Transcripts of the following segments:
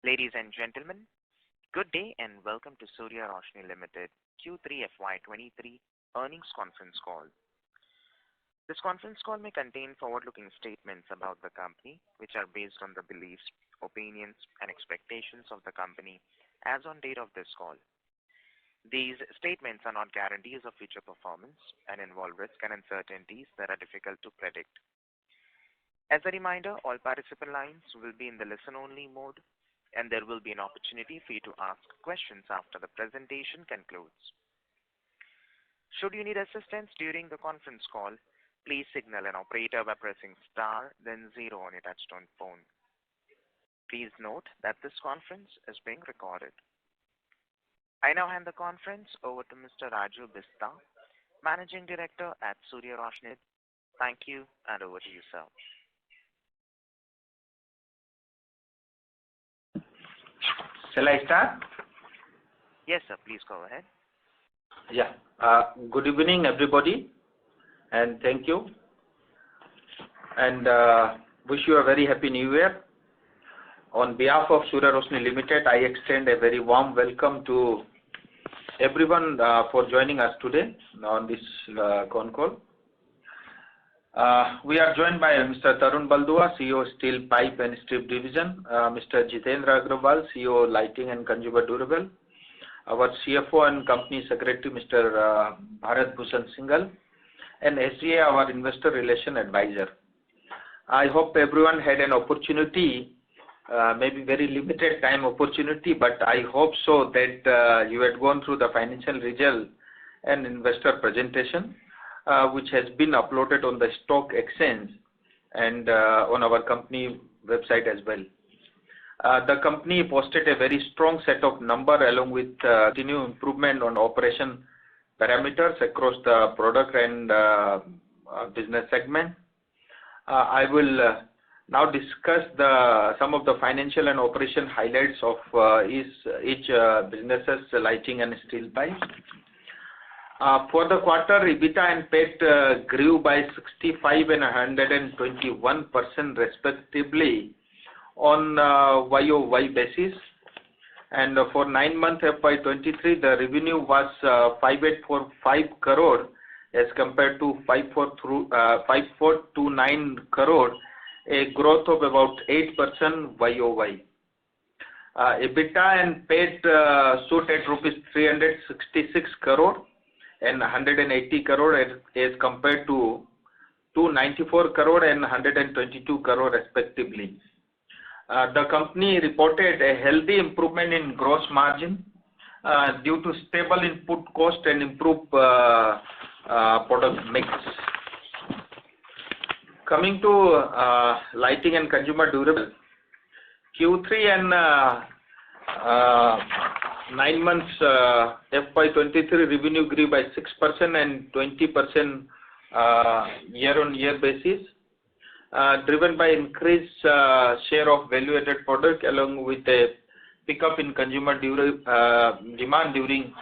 Ladies and gentlemen, good day and welcome to Surya Roshni Limited Q3 FY23 earnings conference call. This conference call may contain forward-looking statements about the company, which are based on the beliefs, opinions, and expectations of the company as on date of this call. These statements are not guarantees of future performance and involve risks and uncertainties that are difficult to predict. As a reminder, all participant lines will be in the listen-only mode, and there will be an opportunity for you to ask questions after the presentation concludes. Should you need assistance during the conference call, please signal an operator by pressing star then 0 on your touchtone phone. Please note that this conference is being recorded. I now hand the conference over to Mr. Raju Bista, Managing Director at Surya Roshni. Thank you, and over to you, sir. Shall I start? Yes, sir. Please go ahead. Yeah. Good evening, everybody, and thank you. And wish you a very happy New Year. On behalf of Surya Roshni Limited, I extend a very warm welcome to everyone for joining us today on this con call. We are joined by Mr. Tarun Baldua, CEO Steel Pipe and Strip Division, Mr. Jitendra Agrawal, CEO Lighting and Consumer Durable, our CFO and Company Secretary, Mr. Bharat Bhushan Singhal, and SGA, our Investor Relation Advisor. I hope everyone had an opportunity, maybe very limited time opportunity, but I hope so that you had gone through the financial result and investor presentation, which has been uploaded on the stock exchange and on our company website as well. The company posted a very strong set of numbers along with continued improvement on operation parameters across the product and business segment. I will now discuss some of the financial and operation highlights of each businesses, lighting and steel pipes. For the quarter, EBITDA and PAT grew by 65 and 121% respectively on YOY basis. And for 9 months FY23, the revenue was 5845 crore as compared to 5429 crore, a growth of about 8% YOY. EBITDA and PAT stood at rupees 366 crore and 180 crore as compared to 294 crore and 122 crore respectively. The company reported a healthy improvement in gross margin due to stable input cost and improved product mix. Coming to lighting and consumer durable, Q3 and 9 months FY23 revenue grew by 6% and 20% year-on-year basis, driven by increased share of value-added product along with a pickup in consumer demand during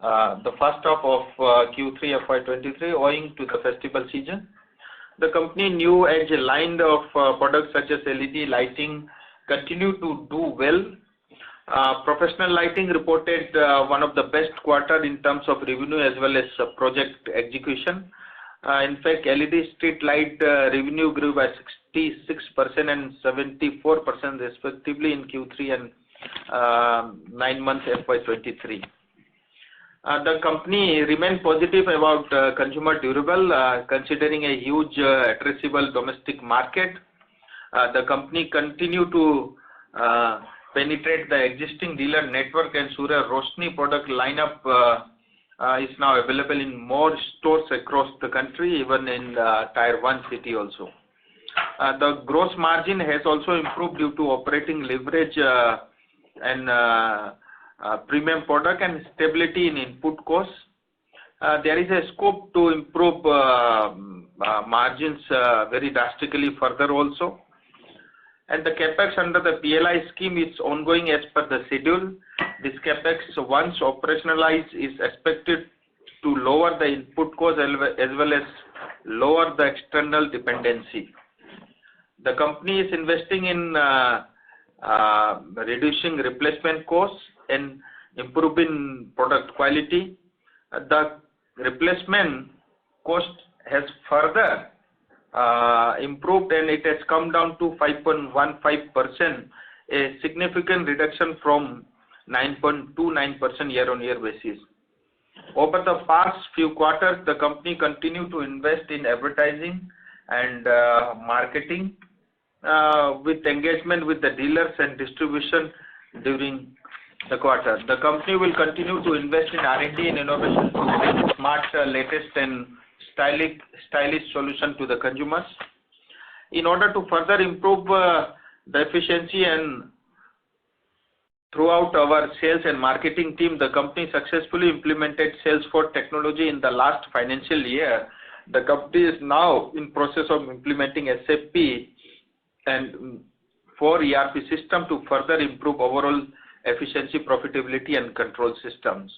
the first half of Q3 FY23 owing to the festival season. The company new age line of products such as LED lighting continue to do well. Professional lighting reported one of the best quarter in terms of revenue as well as project execution. In fact, LED street light revenue grew by 66% and 74% respectively in Q3 and 9 months FY23. The company remained positive about consumer durable, considering a huge addressable domestic market. The company continue to penetrate the existing dealer network, and Surya Roshni product lineup is now available in more stores across the country, even in Tier 1 city also. The gross margin has also improved due to operating leverage and premium product and stability in input costs. There is a scope to improve margins very drastically further also. And the capex under the PLI scheme is ongoing as per the schedule. This capex, once operationalized, is expected to lower the input cost as well as lower the external dependency. The company is investing in reducing replacement costs and improving product quality. The replacement cost has further improved and it has come down to 5.15%, a significant reduction from 9.29% year-on-year basis. Over the past few quarters, the company continued to invest in advertising and marketing with engagement with the dealers and distribution during the quarter. The company will continue to invest in R&D and innovation to bring smart, latest and stylish solution to the consumers. In order to further improve the efficiency and throughout our sales and marketing team, the company successfully implemented Salesforce technology in the last financial year. The company is now in process of implementing SAP and 4 ERP system to further improve overall efficiency, profitability and control systems.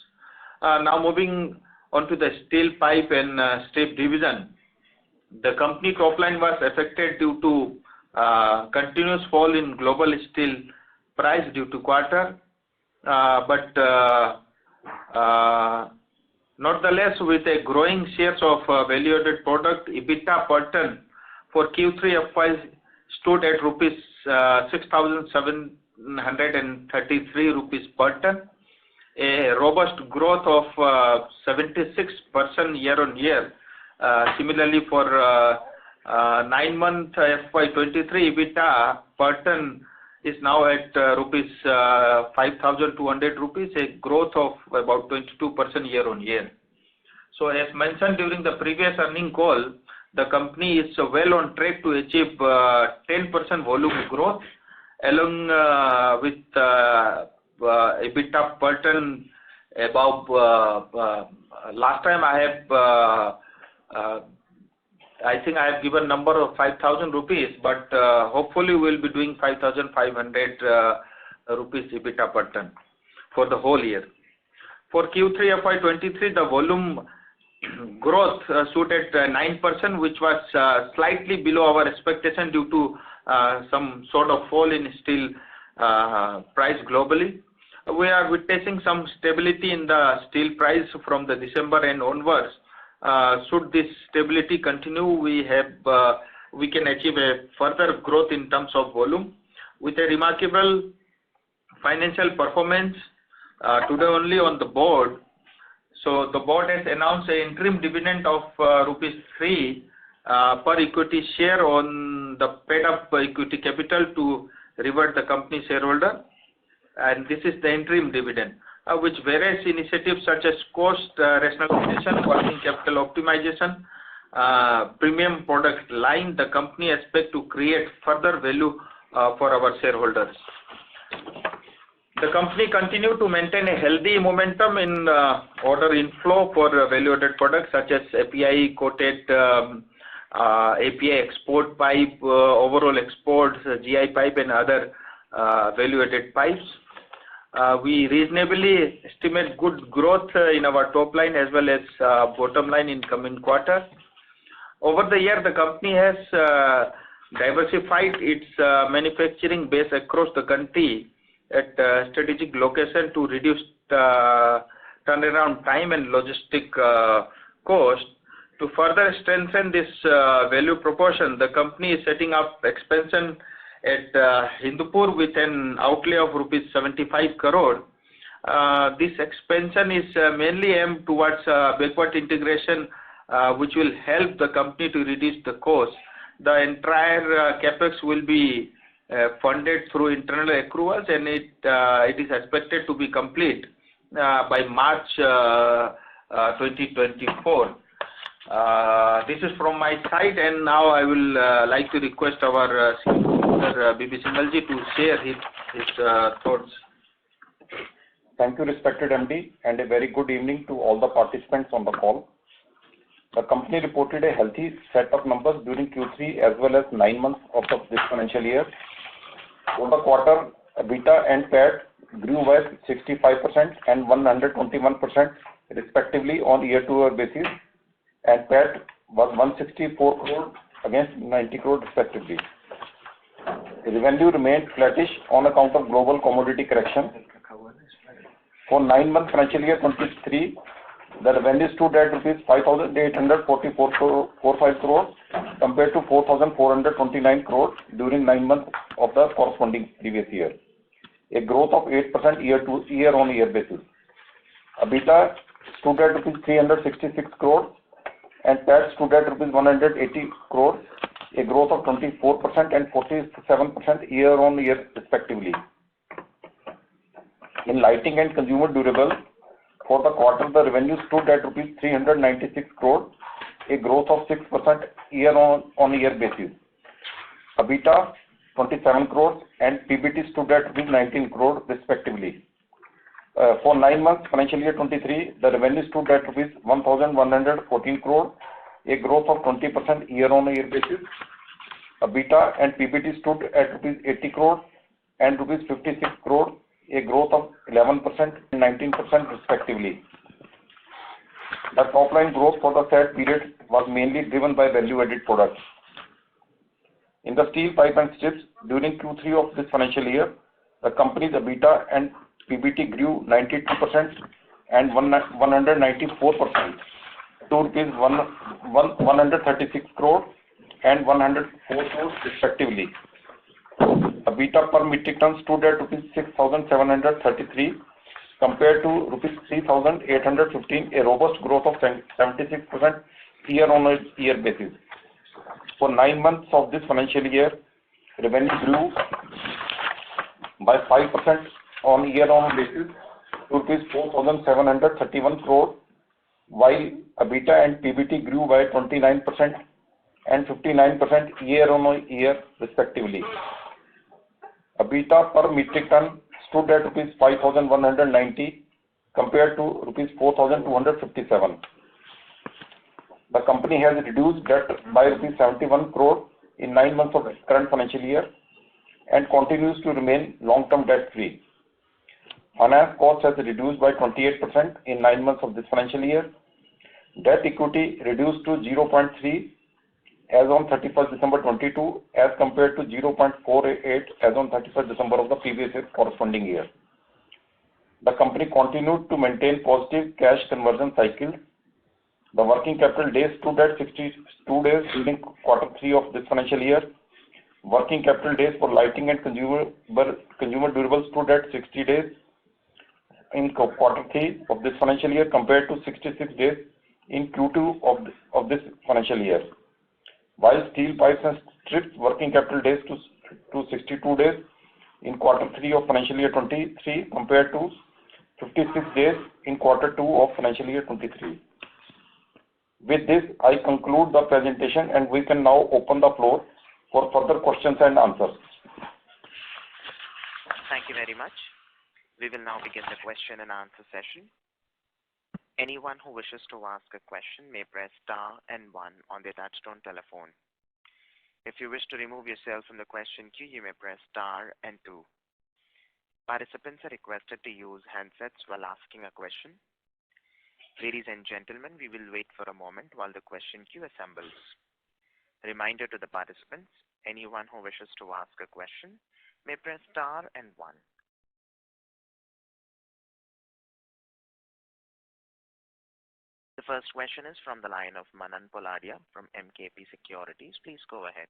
Now moving on to the steel pipe and strip division. The company top line was affected due to continuous fall in global steel price due to quarter, but nonetheless, with a growing shares of value-added product, EBITDA per ton for Q3 FY stood at rupees 6,733 rupees per ton, a robust growth of 76% year-on-year. Similarly, for 9 month FY23, EBITDA per ton is now at rupees 5,200 rupees, a growth of about 22% year-on-year. So as mentioned during the previous earning call, the company is well on track to achieve 10% volume growth along with EBITDA per ton above. Last time I think I have given number of 5,000 rupees, but hopefully we will be doing 5,500 rupees EBITDA per ton for the whole year. For Q3 FY23, the volume growth stood at 9%, which was slightly below our expectation due to some sort of fall in steel price globally. We are witnessing some stability in the steel price from the December and onwards. Should this stability continue, we can achieve a further growth in terms of volume with a remarkable financial performance today only on the board. So the board has announced an interim dividend of rupees 3 per equity share on the paid up equity capital to reward the company shareholder, and this is the interim dividend, which various initiatives such as cost rationalization, working capital optimization, premium product line, the company expect to create further value for our shareholders. The company continue to maintain a healthy momentum in order inflow for value-added products such as API coated API export pipe, overall exports, GI pipe and other value-added pipes. We reasonably estimate good growth in our top line as well as bottom line in coming quarter. Over the year, the company has diversified its manufacturing base across the country at strategic location to reduce turnaround time and logistic cost. To further strengthen this value proportion, the company is setting up expansion at Hindupur with an outlay of rupees 75 crore. This expansion is mainly aimed towards backward integration, which will help the company to reduce the cost. The entire capex will be funded through internal accruals, and it is expected to be complete by March 2024. This is from my side, and now I will like to request our Mr. B.B. Singhal to share his thoughts. Thank you, respected MD, and a very good evening to all the participants on the call. The company reported a healthy set of numbers during Q3 as well as 9 months of this financial year. For the quarter, EBITDA and PAT grew by 65% and 121% respectively on year-to-year basis, and PAT was 164 crore against 90 crore respectively. revenue remained flattish on account of global commodity correction. For 9-month financial year 23, the revenue stood at rupees 5,844.45 crores compared to 4,429 crores during 9 months of the corresponding previous year, a growth of 8% year-on-year basis. EBITDA stood at rupees 366 crores and PAT stood at rupees 180 crores, a growth of 24% and 47% year-on-year respectively. In lighting and consumer durable, for the quarter, the revenue stood at rupees 396 crores, a growth of 6% year-on-year basis. EBITDA 27 crores and PBT stood at rupees 19 crores respectively. For 9 months financial year 23, the revenue stood at rupees 1,114 crores, a growth of 20% year-on-year basis. EBITDA and PBT stood at rupees 80 crores and rupees 56 crores, a growth of 11% and 19% respectively. The top line growth for the said period was mainly driven by value-added products. In the steel pipe and strips, during Q3 of this financial year, the company's EBITDA and PBT grew 92% and 194% to rupees 136 crores and 104 crores respectively. EBITDA per metric ton stood at rupees 6,733 compared to rupees 3,815, a robust growth of 76% year-on-year basis. For 9 months of this financial year, revenue grew by 5% on year-on basis to rupees 4,731 crores, while EBITDA and PBT grew by 29% and 59% year-on-year respectively. EBITDA per metric ton stood at rupees 5,190 compared to rupees 4,257. The company has reduced debt by rupees 71 crore in 9 months of the current financial year and continues to remain long-term debt-free. Finance cost has reduced by 28% in 9 months of this financial year. Debt equity reduced to 0.3 as on 31st December 22 as compared to 0.48 as on 31st December of the previous year corresponding year. The company continued to maintain positive cash conversion cycle. The working capital days stood at 62 days during quarter 3 of this financial year. Working capital days for lighting and consumer durables stood at 60 days in quarter 3 of this financial year compared to 66 days in Q2 of this financial year. While steel pipes and strips working capital days to 62 days in quarter 3 of financial year 23 compared to 56 days in quarter 2 of financial year 23. With this, I conclude the presentation and we can now open the floor for further questions and answers. Thank you very much. We will now begin the question and answer session. Anyone who wishes to ask a question may press star and 1 on their touchtone telephone. If you wish to remove yourself from the question queue, you may press star and 2. Participants are requested to use handsets while asking a question. Ladies and gentlemen, we will wait for a moment while the question queue assembles. Reminder to the participants, anyone who wishes to ask a question may press star and 1. The first question is from the line of Manan Poladia from MKP Securities. Please go ahead.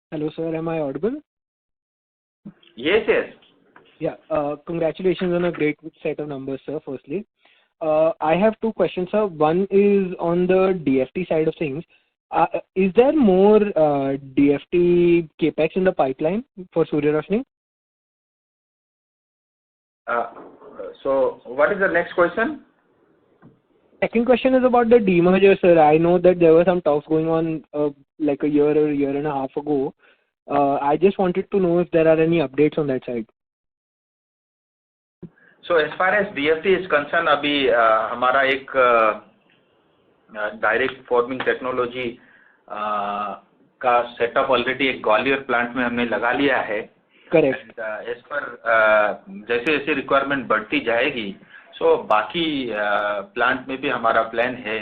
Hello, sir. Am I audible? Yes, yes. Yeah. Congratulations on a great set of numbers, sir, firstly. I have 2 questions, sir. One is on the DFT side of things. Is there more DFT capex in the pipeline for Surya Roshni? So, what is the next question? Second question is about the demerger, sir. I know that there were some talks going on like a year or year and a half ago. I just wanted to know if there are any updates on that side. So as far as DFT is concerned, अभी हमारा एक direct forming technology का setup already एक Gwalior plant में हमने लगा लिया है. करेक्ट. एज पर जैसे जैसे रिक्वायरमेंट बढ़ती जाएगी सो बाकी प्लांट में भी हमारा प्लान है.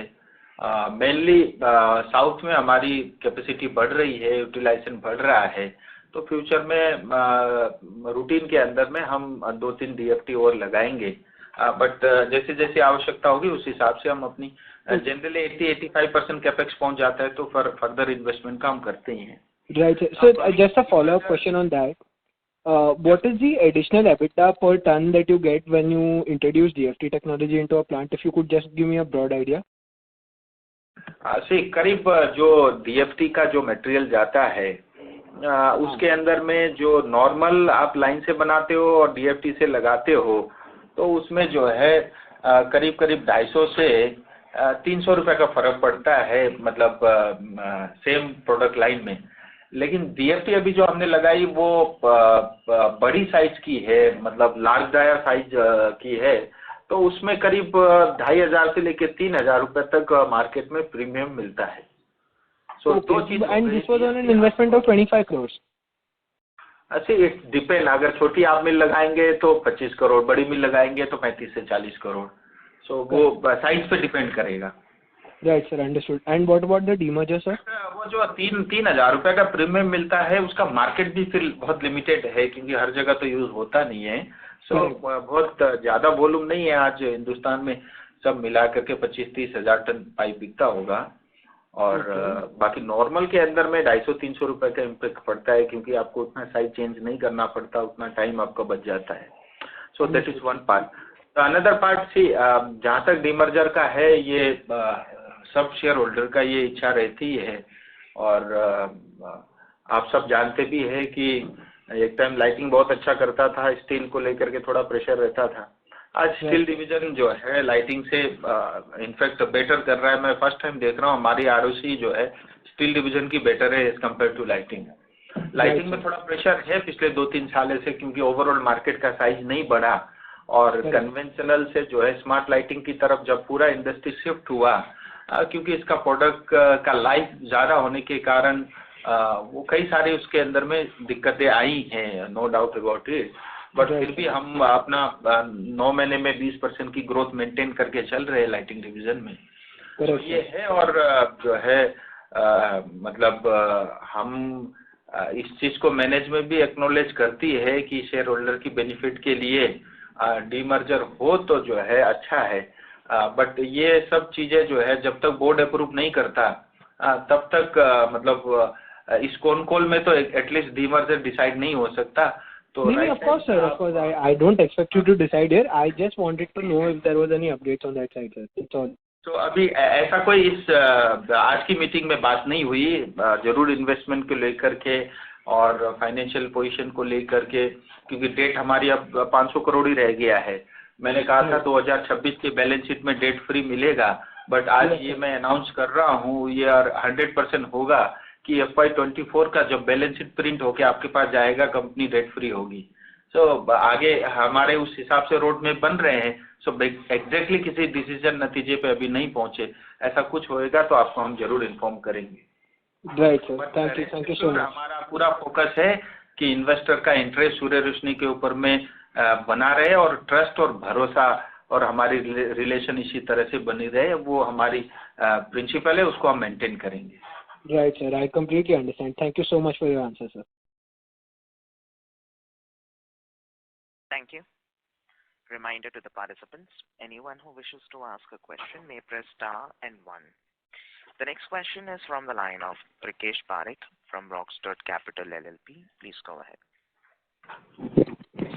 मेनली साउथ में हमारी कैपेसिटी बढ़ रही है, यूटिलाइजेशन बढ़ रहा है, तो फ्यूचर में रूटीन के अंदर में हम 2-3 DFT और लगाएंगे, बट जैसे जैसे आवश्यकता होगी उस हिसाब से हम अपनी जनरली 80-85% कैपेक्स पहुंच जाता है तो फर्दर इन्वेस्टमेंट का हम करते ही हैं। Right, sir. So just a follow-up question on that. What is the additional EBITDA per ton that you get when you introduce DFT technology into a plant? If you could just give me a broad idea. करीब जो DFT का जो material जाता है उसके अंदर में जो नॉर्मल आप लाइन से बनाते हो और DFT से लगाते हो तो उसमें जो है करीब 250 से 300 रुपए का फर्क पड़ता है, मतलब सेम प्रोडक्ट लाइन में। लेकिन DFT अभी जो हमने लगाई वो बड़ी साइज की है, मतलब लार्ज डाया साइज की है, तो उसमें करीब 2500 से लेकर 3000 रुपए तक मार्केट में प्रीमियम मिलता है। So, okay. And this was on an investment of 25 crores. अच्छा, इट डिपेंड, अगर छोटी आप मिल लगाएंगे तो 25 करोड़, बड़ी मिल लगाएंगे तो 35 से 40 करोड़। सो वो साइज पे डिपेंड करेगा। Right, sir, understood. And what about the demerger, sir? वो जो 3,000 रुपए का प्रीमियम मिलता है उसका मार्केट भी फिर बहुत लिमिटेड है, क्योंकि हर जगह तो यूज होता नहीं है। सो बहुत ज्यादा वॉल्यूम नहीं है आज हिंदुस्तान में, सब मिला करके 25-30 हजार टन पाइप बिकता होगा। और बाकी नॉर्मल के अंदर में 250-300 रुपए का इम्पैक्ट पड़ता है, क्योंकि आपको उतना साइज चेंज नहीं करना पड़ता, उतना टाइम आपका बच जाता है। So that is one part. Another part see, जहाँ तक डीमर्जर का है, ये सब शेयर होल्डर का ये इच्छा रहती है। और आप सब जानते भी है कि एक टाइम लाइटिंग बहुत अच्छा करता था, स्टील को लेकर के थोड़ा प्रेशर रहता था। आज स्टील डिवीजन जो है लाइटिंग से इनफैक्ट बेटर कर रहा है। मैं फर्स्ट टाइम देख रहा हूँ हमारी ROC जो है स्टील डिवीजन की बेटर है as compared to lighting. Lighting में थोड़ा प्रेशर है पिछले 2-3 साल से, क्योंकि ओवरऑल मार्केट का साइज नहीं बढ़ा और कन्वेंशनल से जो है स्मार्ट लाइटिंग की तरफ जब पूरा इंडस्ट्री शिफ्ट हुआ, क्योंकि इसका प्रोडक्ट का लाइफ ज़्यादा होने के कारण वो कई सारे उसके अंदर में दिक्कतें आई हैं, no doubt about it. But फिर भी हम अपना 9 महीने में 20% की ग्रोथ मेंटेन करके चल रहे हैं लाइटिंग डिवीजन में। तो ये है। और जो है मतलब हम इस चीज़ को मैनेजमेंट भी एक्नॉलेज करती है कि शेयर होल्डर की बेनिफिट के लिए डीमर्जर हो तो जो है अच्छा है। बट ये सब चीज़ें जो है जब तक बोर्ड अप्रूव नहीं करता तब तक मतलब इस कॉन कॉल में तो एटलीस्ट डीमर्जर डिसाइड नहीं हो सकता। तो no, of course, sir. Of course, I don't expect you to decide here. I just wanted to know if there was any updates on that side, sir. That's all. तो अभी ऐसा कोई इस आज की मीटिंग में बात नहीं हुई, जरूर इन्वेस्टमेंट को लेकर के और फाइनेंशियल पोजीशन को लेकर के, क्योंकि डेट हमारी अब 500 करोड़ ही रह गया है। मैंने कहा था 2026 के बैलेंस शीट में डेट फ्री मिलेगा, बट आज ये मैं अनाउंस कर रहा हूँ, ये 100% होगा कि FY24 का जब बैलेंस शीट प्रिंट होके आपके पास जाएगा कंपनी डेट फ्री होगी। सो आगे हमारे उस हिसाब से रोड में बन रहे हैं। सो एग्जैक्टली किसी डिसीजन नतीजे पे अभी नहीं पहुंचे, ऐसा कुछ होएगा तो आपको हम जरूर इन्फॉर्म करेंगे। Right sir, thank you so much. हमारा पूरा फोकस है कि इन्वेस्टर का इंटरेस्ट सूर्य रोशनी के ऊपर में बना रहे और ट्रस्ट और भरोसा और हमारी रिलेशन इसी तरह से बनी रहे, वो हमारी प्रिंसिपल है, उसको हम मेंटेन करेंगे। Right, sir. I completely understand. Thank you so much for your answer, sir. Thank you. Reminder to the participants, anyone who wishes to ask a question may press star and 1. The next question is from the line of Rikesh Parekh from Rockstud Capital LLP. Please go ahead.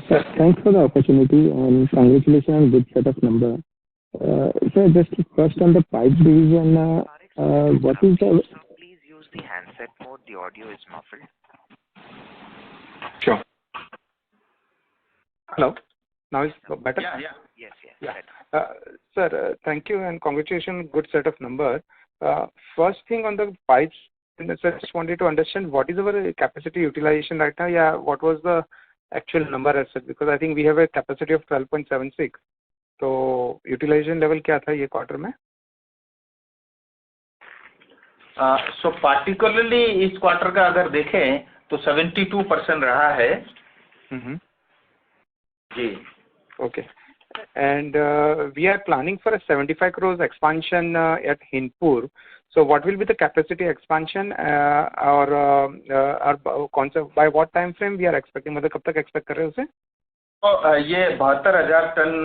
Sir, thanks for the opportunity and congratulations on good set of numbers. Sir, just first on the pipe division, what is the... Please use the handset mode. The audio is muffled. Sure. Hello. Now is better? Yes. Sir, thank you and congratulations. Good set of numbers. First thing on the pipes, sir, just wanted to understand what is our capacity utilization right now? Yeah, what was the actual number as such? Because I think we have a capacity of 12.76. तो utilization level क्या था ये quarter में? सो particularly इस quarter का अगर देखें तो 72% रहा है। जी, okay. and we are planning for a 75 crores expansion at Hindpur. So what will be the capacity expansion or concept by what time frame we are expecting? मतलब कब तक expect कर रहे हैं उसे? तो ये 72,000 टन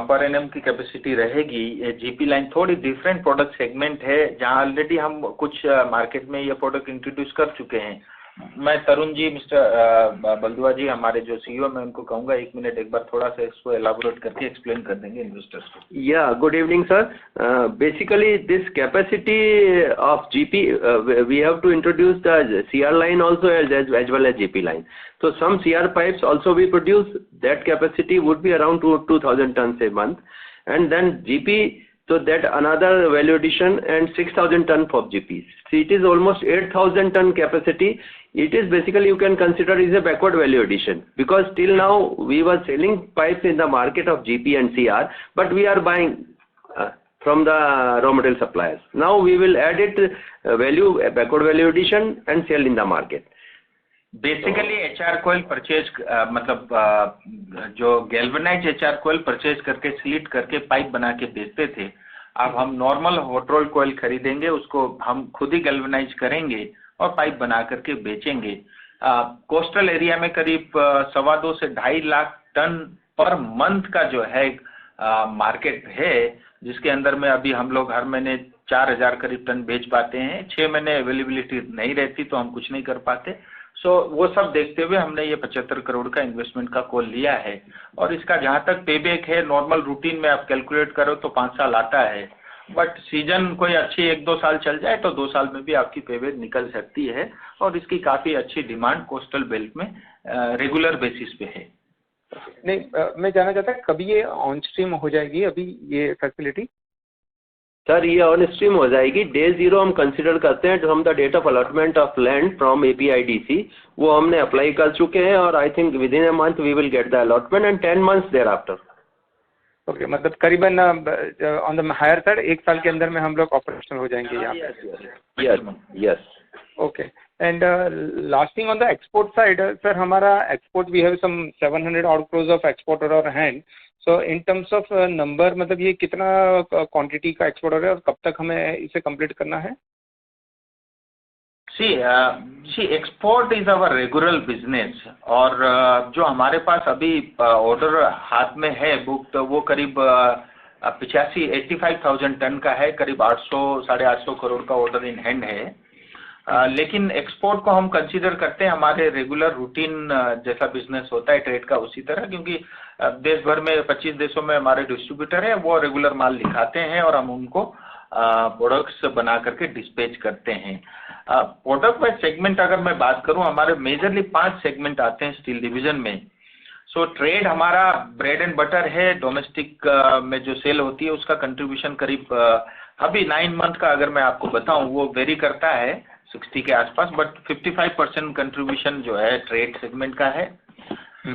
पर एनएम की कैपेसिटी रहेगी। ये जीपी लाइन थोड़ी डिफरेंट प्रोडक्ट सेगमेंट है, जहां ऑलरेडी हम कुछ मार्केट में ये प्रोडक्ट इंट्रोड्यूस कर चुके हैं। मैं तरुण जी, मिस्टर बलदुआ जी हमारे जो सीईओ, मैं उनको कहूँगा 1 मिनट एक बार थोड़ा सा इसको एलाबोरेट करके एक्सप्लेन कर देंगे इन्वेस्टर्स को। Yeah, good evening, sir. Basically, this capacity of GP, we have to introduce the CR line also as well as GP line. So some CR pipes also we produce. That capacity would be around 2,000 tons a month, and then GP. So that another value addition and 6,000 ton for GPs. So it is almost 8,000 ton capacity. It is basically you can consider is a backward value addition, because till now we were selling pipes in the market of GP and CR, but we are buying from the raw material suppliers. Now we will add it backward value addition and sell in the market. Basically HR coil purchase मतलब जो galvanise HR coil purchase करके slit करके pipe बना के बेचते थे, अब हम नॉर्मल हॉट रोल कोयल खरीदेंगे, उसको हम खुद ही गैल्वेनाइज करेंगे और पाइप बना करके बेचेंगे। कोस्टल एरिया में करीब 2.25 से 2.5 लाख टन पर मंथ का जो है मार्केट है, जिसके अंदर में अभी हम लोग हर महीने 4,000 करीब टन बेच पाते हैं। 6 महीने अवेलेबिलिटी नहीं रहती तो हम कुछ नहीं कर पाते। वो सब देखते हुए हमने ये 75 करोड़ का इन्वेस्टमेंट का कॉल लिया है। और इसका जहां तक पेबैक है, नॉर्मल रूटीन में आप कैलकुलेट करो तो 5 साल आता है, बट सीजन कोई अच्छी 1-2 साल चल जाए तो 2 साल में भी आपकी पेबैक निकल सकती है। और इसकी काफ़ी अच्छी डिमांड कोस्टल बेल्ट में रेगुलर बेसिस पे है। नहीं, मैं जानना चाहता कभी ये ऑन स्ट्रीम हो जाएगी अभी ये फैसिलिटी? सर ये ऑन स्ट्रीम हो जाएगी। डे 0 हम कंसिडर करते हैं, जो हम the date of allotment of land from APIDC वो हमने अप्लाई कर चुके हैं, और I think within a month we will get the allotment and 10 months thereafter. Okay, मतलब करीबन ऑन द हायर साइड 1 साल के अंदर में हम लोग ऑपरेशनल हो जाएंगे यहाँ पे। Yes. Okay, and last thing on the export side, sir हमारा export we have some 700 odd crores of export on hand. So in terms of number, मतलब ये कितना क्वांटिटी का एक्सपोर्ट हो रहा है और कब तक हमें इसे कंप्लीट करना है? See export is our regular business, और जो हमारे पास अभी ऑर्डर हाथ में है बुक, तो वो करीब 85,000 टन का है, करीब 800-850 करोड़ का ऑर्डर इन हैंड है। लेकिन एक्सपोर्ट को हम कंसीडर करते हैं हमारे रेगुलर रूटीन जैसा बिजनेस होता है ट्रेड का, उसी तरह, क्योंकि देश भर में 25 देशों में हमारे डिस्ट्रीब्यूटर हैं, वो रेगुलर माल लिखाते हैं और हम उनको प्रोडक्ट्स बना करके डिस्पैच करते हैं। प्रोडक्ट बाय सेगमेंट अगर मैं बात करूं, हमारे मेजरली 5 सेगमेंट आते हैं स्टील डिवीजन में। ट्रेड हमारा ब्रेड एंड बटर है। डोमेस्टिक में जो सेल होती है उसका कंट्रीब्यूशन करीब अभी 9 मंथ का अगर मैं आपको बताऊं वो वेरी करता है 60 के आसपास, बट 55% कंट्रीब्यूशन जो है ट्रेड सेगमेंट का है।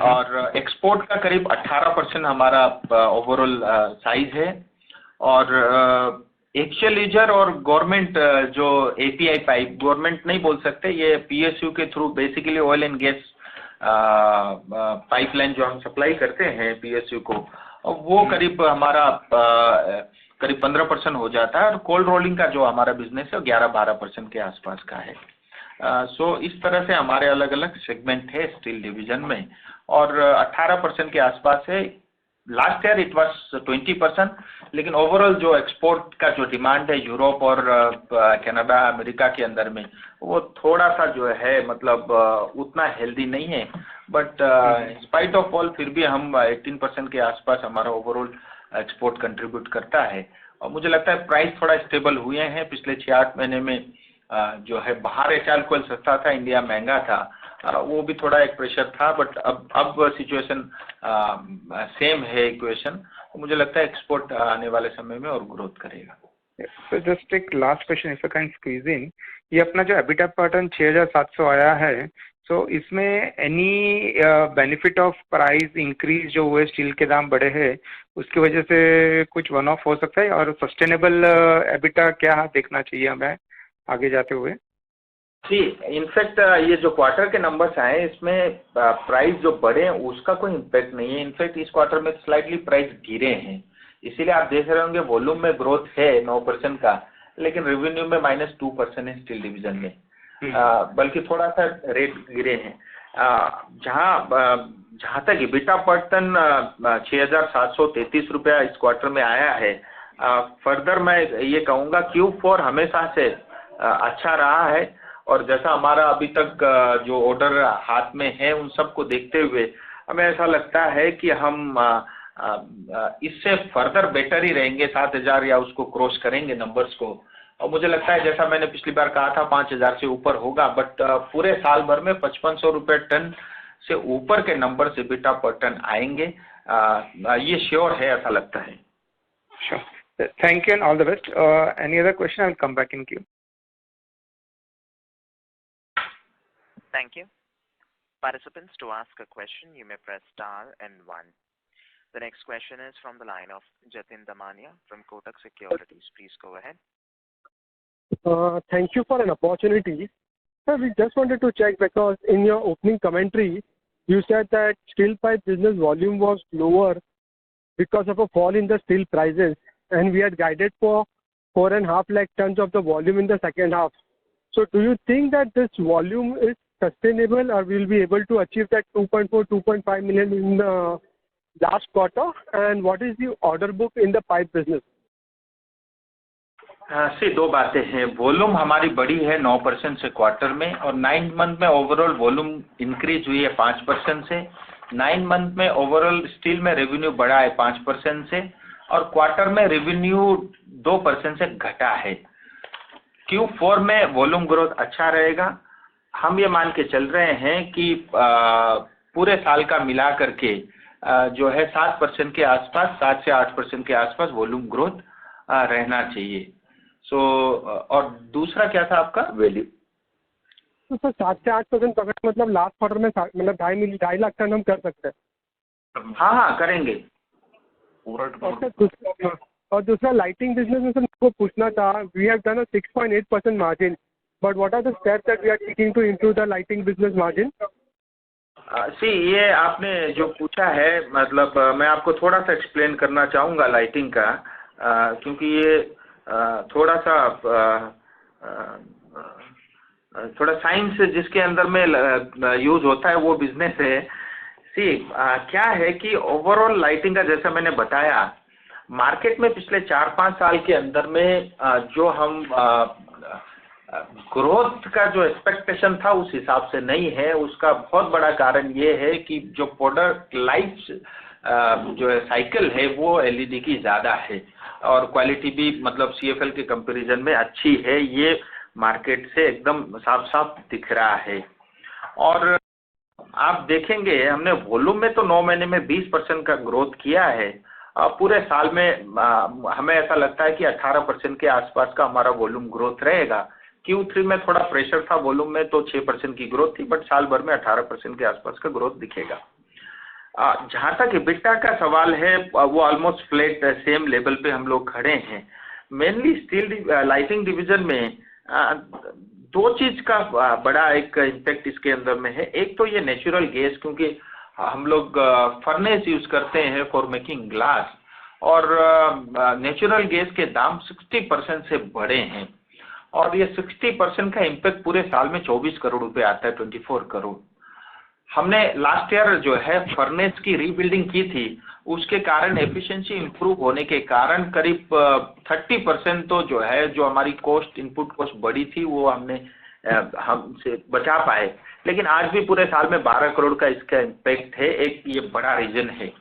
और एक्सपोर्ट का करीब 18% हमारा ओवरऑल साइज है। और एक्चुअल यूजर और गवर्नमेंट जो API पाइप, गवर्नमेंट नहीं बोल सकते, ये PSU के through basically oil and gas pipeline जो हम सप्लाई करते हैं PSU को, वो करीब हमारा करीब 15% हो जाता है। और कोल्ड रोलिंग का जो हमारा बिजनेस है 11-12% के आसपास का है। इस तरह से हमारे अलग अलग सेगमेंट है स्टील डिवीजन में, और 18% के आसपास है। लास्ट ईयर इट वाज 20%, लेकिन ओवरऑल जो एक्सपोर्ट का जो डिमांड है यूरोप और कनाडा अमेरिका के अंदर में, वो थोड़ा सा जो है मतलब उतना हेल्दी नहीं है, बट स्पाइट ऑफ ऑल फिर भी हम 18% के आसपास हमारा ओवरऑल एक्सपोर्ट कंट्रीब्यूट करता है। और मुझे लगता है प्राइस थोड़ा स्टेबल हुए हैं पिछले 6-8 महीने में। जो है बाहर एचआर कोयल सस्ता था, इंडिया महंगा था, वो भी थोड़ा एक प्रेशर था, बट अब सिचुएशन सेम है इक्वेशन। मुझे लगता है एक्सपोर्ट आने वाले समय में और ग्रोथ करेगा। So just एक last question if I can squeeze in, ये अपना जो एबिटा पैटर्न 6,700 आया है, सो इसमें any benefit of price increase जो हुए, स्टील के दाम बढ़े हैं, उसकी वजह से कुछ वन ऑफ हो सकता है? और सस्टेनेबल एबिटा क्या देखना चाहिए हमें आगे जाते हुए? जी, इनफैक्ट ये जो क्वार्टर के नंबर्स आए इसमें प्राइस जो बढ़े हैं उसका कोई इम्पैक्ट नहीं है। इनफैक्ट इस क्वार्टर में स्लाइटली प्राइस गिरे हैं, इसीलिए आप देख रहे होंगे वॉल्यूम में ग्रोथ है 9% का, लेकिन रेवेन्यू में -2% है स्टील डिवीजन में, बल्कि थोड़ा सा रेट गिरे हैं। जहाँ तक EBITDA पर टन 6,733 रुपया इस क्वार्टर में आया है। फर्दर मैं ये कहूँगा Q4 हमेशा से अच्छा रहा है, और जैसा हमारा अभी तक जो ऑर्डर हाथ में है उन सबको देखते हुए हमें ऐसा लगता है कि हम इससे फर्दर बेटर ही रहेंगे, 7,000 या उसको क्रॉस करेंगे नंबर्स को। और मुझे लगता है जैसा मैंने पिछली बार कहा था 5,000 से ऊपर होगा, बट पूरे साल भर में 5,500 रुपये टन से ऊपर के नंबर से EBITDA पर टन आएंगे, ये श्योर है, ऐसा लगता है। Sure. Thank you and all the best. Any other question? I will come back in queue. Thank you. Participants, to ask a question, you may press star and 1. The next question is from the line of Jatin Damania from Kotak Securities. Please go ahead. Thank you for an opportunity. Sir, we just wanted to check, because in your opening commentary, you said that steel pipe business volume was lower because of a fall in the steel prices, and we had guided for 4.5 lakh tons of the volume in the second half. So do you think that this volume is sustainable, or we'll be able to achieve that 2.4, 2.5 million in the last quarter? And what is the order book in the pipe business? से दो बातें हैं। Volume हमारी बढ़ी है 9% से quarter में, और 9 मंथ में ओवरऑल वॉल्यूम इंक्रीज हुई है 5% से। 9 मंथ में ओवरऑल स्टील में रेवेन्यू बढ़ा है 5% से, और क्वार्टर में रेवेन्यू 2% से घटा है। Q4 में वॉल्यूम ग्रोथ अच्छा रहेगा। हम ये मान के चल रहे हैं कि पूरे साल का मिला करके जो है 7% के आसपास, 7 से 8% के आसपास वॉल्यूम ग्रोथ रहना चाहिए। और दूसरा क्या था आपका? वैल्यू। तो सर 7 से 8% पकड़, मतलब लास्ट क्वार्टर में मतलब 2.5 लाख टन हम कर सकते हैं? हाँ, करेंगे। और दूसरा लाइटिंग बिजनेस में सर मुझको पूछना था, we have done a 6.8% margin, but what are the steps that we are taking to improve the lighting business margin? ये आपने जो पूछा है, मतलब मैं आपको थोड़ा सा एक्सप्लेन करना चाहूँगा लाइटिंग का, क्योंकि ये थोड़ा साइंस जिसके अंदर में यूज होता है वो बिजनेस है। क्या है कि ओवरऑल लाइटिंग का, जैसा मैंने बताया, मार्केट में पिछले 4-5 साल के अंदर में जो हम ग्रोथ का जो एक्सपेक्टेशन था उस हिसाब से नहीं है। उसका बहुत बड़ा कारण ये है कि जो प्रोडक्ट लाइफ जो है साइकिल है वो एलईडी की ज़्यादा है, और क्वालिटी भी मतलब CFL के कंपैरिजन में अच्छी है। ये मार्केट से एकदम साफ दिख रहा है। और आप देखेंगे हमने वॉल्यूम में तो 9 महीने में 20% का ग्रोथ किया है। पूरे साल में हमें ऐसा लगता है कि 18% के आसपास का हमारा वॉल्यूम ग्रोथ रहेगा। Q3 में थोड़ा प्रेशर था वॉल्यूम में, तो 6% की ग्रोथ थी, बट साल भर में 18% के आसपास का ग्रोथ दिखेगा। जहाँ तक EBITDA का सवाल है, वो ऑलमोस्ट फ्लैट सेम लेवल पे हम लोग खड़े हैं। मेनली स्टील लाइटिंग डिवीजन में 2 चीज़ का बड़ा एक इम्पैक्ट इसके अंदर में है। एक तो ये नेचुरल गैस, क्योंकि हम लोग फर्नेस यूज़ करते हैं फॉर मेकिंग ग्लास, और नेचुरल गैस के दाम 60% से बढ़े हैं, और ये 60% का इम्पैक्ट पूरे साल में 24 करोड़ रुपए आता है, 24 करोड़। हमने लास्ट ईयर जो है फर्नेस की रीबिल्डिंग की थी, उसके कारण एफिशिएंसी इंप्रूव होने के कारण करीब 30% तो जो है, जो हमारी कॉस्ट, इनपुट कॉस्ट बढ़ी थी, वो हमसे बचा पाए। लेकिन आज भी पूरे साल में 12 करोड़ का इसका इम्पैक्ट है। एक ये बड़ा रीजन है।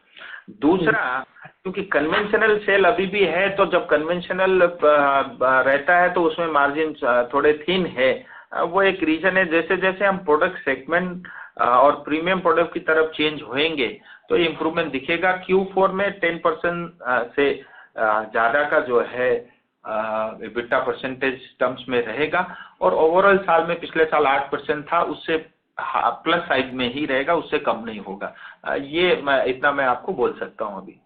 दूसरा, क्योंकि कन्वेंशनल सेल अभी भी है, तो जब कन्वेंशनल रहता है तो उसमें मार्जिन थोड़े थिन है, वो एक रीजन है। जैसे जैसे हम प्रोडक्ट सेगमेंट और प्रीमियम प्रोडक्ट की तरफ चेंज होएंगे तो ये इम्प्रूवमेंट दिखेगा। Q4 में 10% से ज़्यादा का जो है EBITDA परसेंटेज टर्म्स में रहेगा, और ओवरऑल साल में पिछले साल 8% था, उससे प्लस साइड में ही रहेगा, उससे कम नहीं होगा। ये इतना मैं आपको बोल सकता हूँ अभी।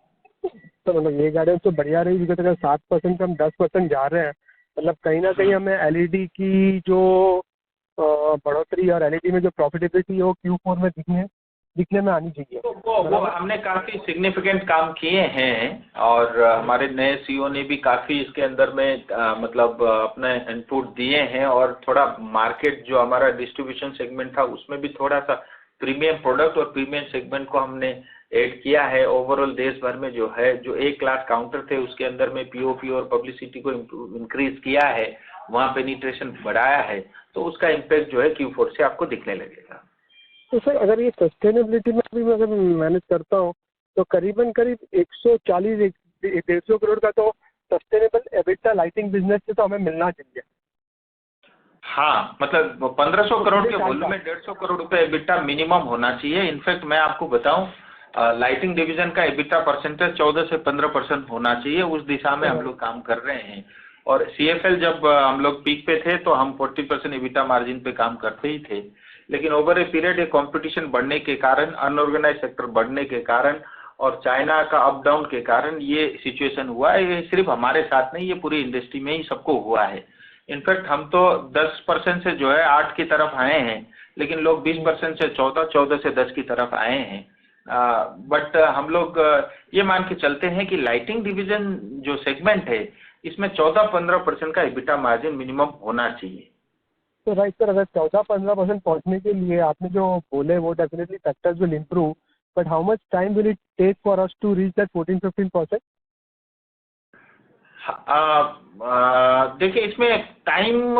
तो मतलब ये गाड़ी तो बढ़िया रही, बिकॉज अगर 7% हम 10% जा रहे हैं, मतलब कहीं ना कहीं हमें LED की जो बढ़ोतरी और एलईडी में जो प्रॉफिटेबिलिटी है वो Q4 में दिखने में आनी चाहिए। तो वो हमने काफी सिग्निफिकेंट काम किए हैं और हमारे नए सीईओ ने भी काफी इसके अंदर में मतलब अपने इनपुट दिए हैं और थोड़ा मार्केट जो हमारा डिस्ट्रीब्यूशन सेगमेंट था उसमें भी थोड़ा सा प्रीमियम प्रोडक्ट और प्रीमियम सेगमेंट को हमने ऐड किया है। ओवरऑल देश भर में जो है जो 1 लाख काउंटर थे उसके अंदर में पीओपी और पब्लिसिटी को इंक्रीज किया है, वहाँ पेनिट्रेशन बढ़ाया है, तो उसका इम्पैक्ट जो है Q4 से आपको दिखने लगेगा। तो सर अगर ये सस्टेनेबिलिटी में भी अगर मैनेज करता हूँ तो करीब 140-150 करोड़ का तो सस्टेनेबल एबिटा लाइटिंग बिजनेस से तो हमें मिलना चाहिए। हाँ, मतलब 1500 करोड़ के वॉल्यूम में 150 करोड़ रुपए एबिटा मिनिमम होना चाहिए। इनफैक्ट मैं आपको बताऊं लाइटिंग डिवीजन का एबिटा परसेंटेज 14 से 15% होना चाहिए, उस दिशा में हम लोग काम कर रहे हैं। और CFL जब हम लोग पीक पे थे तो हम 40% एबिटा मार्जिन पे काम करते ही थे, लेकिन ओवर ए पीरियड ये कंपटीशन बढ़ने के कारण, अनऑर्गेनाइज सेक्टर बढ़ने के कारण और चाइना का अप डाउन के कारण ये सिचुएशन हुआ है। ये सिर्फ हमारे साथ नहीं, ये पूरी इंडस्ट्री में ही सबको हुआ है। इनफैक्ट हम तो 10% से जो है 8 की तरफ आए हैं, लेकिन लोग 20% से 14, 14 से 10 की तरफ आए हैं। बट हम लोग ये मान के चलते हैं कि लाइटिंग डिवीजन जो सेगमेंट है इसमें 14-15% का एबिटा मार्जिन मिनिमम होना चाहिए। तो राइट सर, अगर 14-15% पहुंचने के लिए आपने जो बोले वो definitely factors will improve, but how much time will it take for us to reach that 14-15%? देखिए इसमें टाइम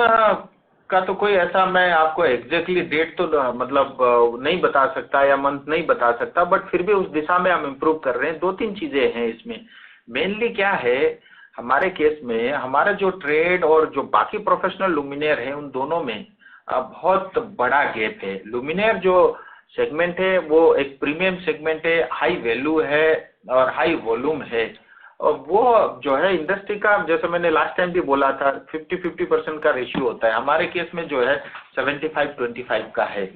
का तो कोई ऐसा मैं आपको एग्जैक्टली डेट तो मतलब नहीं बता सकता या मंथ नहीं बता सकता, बट फिर भी उस दिशा में हम इम्प्रूव कर रहे हैं। 2-3 चीजें हैं इसमें। मेनली क्या है, हमारे केस में हमारा जो ट्रेड और जो बाकी प्रोफेशनल लुमिनियर है उन दोनों में बहुत बड़ा गैप है। लुमिनियर जो सेगमेंट है वो एक प्रीमियम सेगमेंट है, हाई वैल्यू है और हाई वॉल्यूम है, और वो जो है इंडस्ट्री का, जैसे मैंने लास्ट टाइम भी बोला था, 50-50% का रेशियो होता है। हमारे केस में जो है 75-25 का है,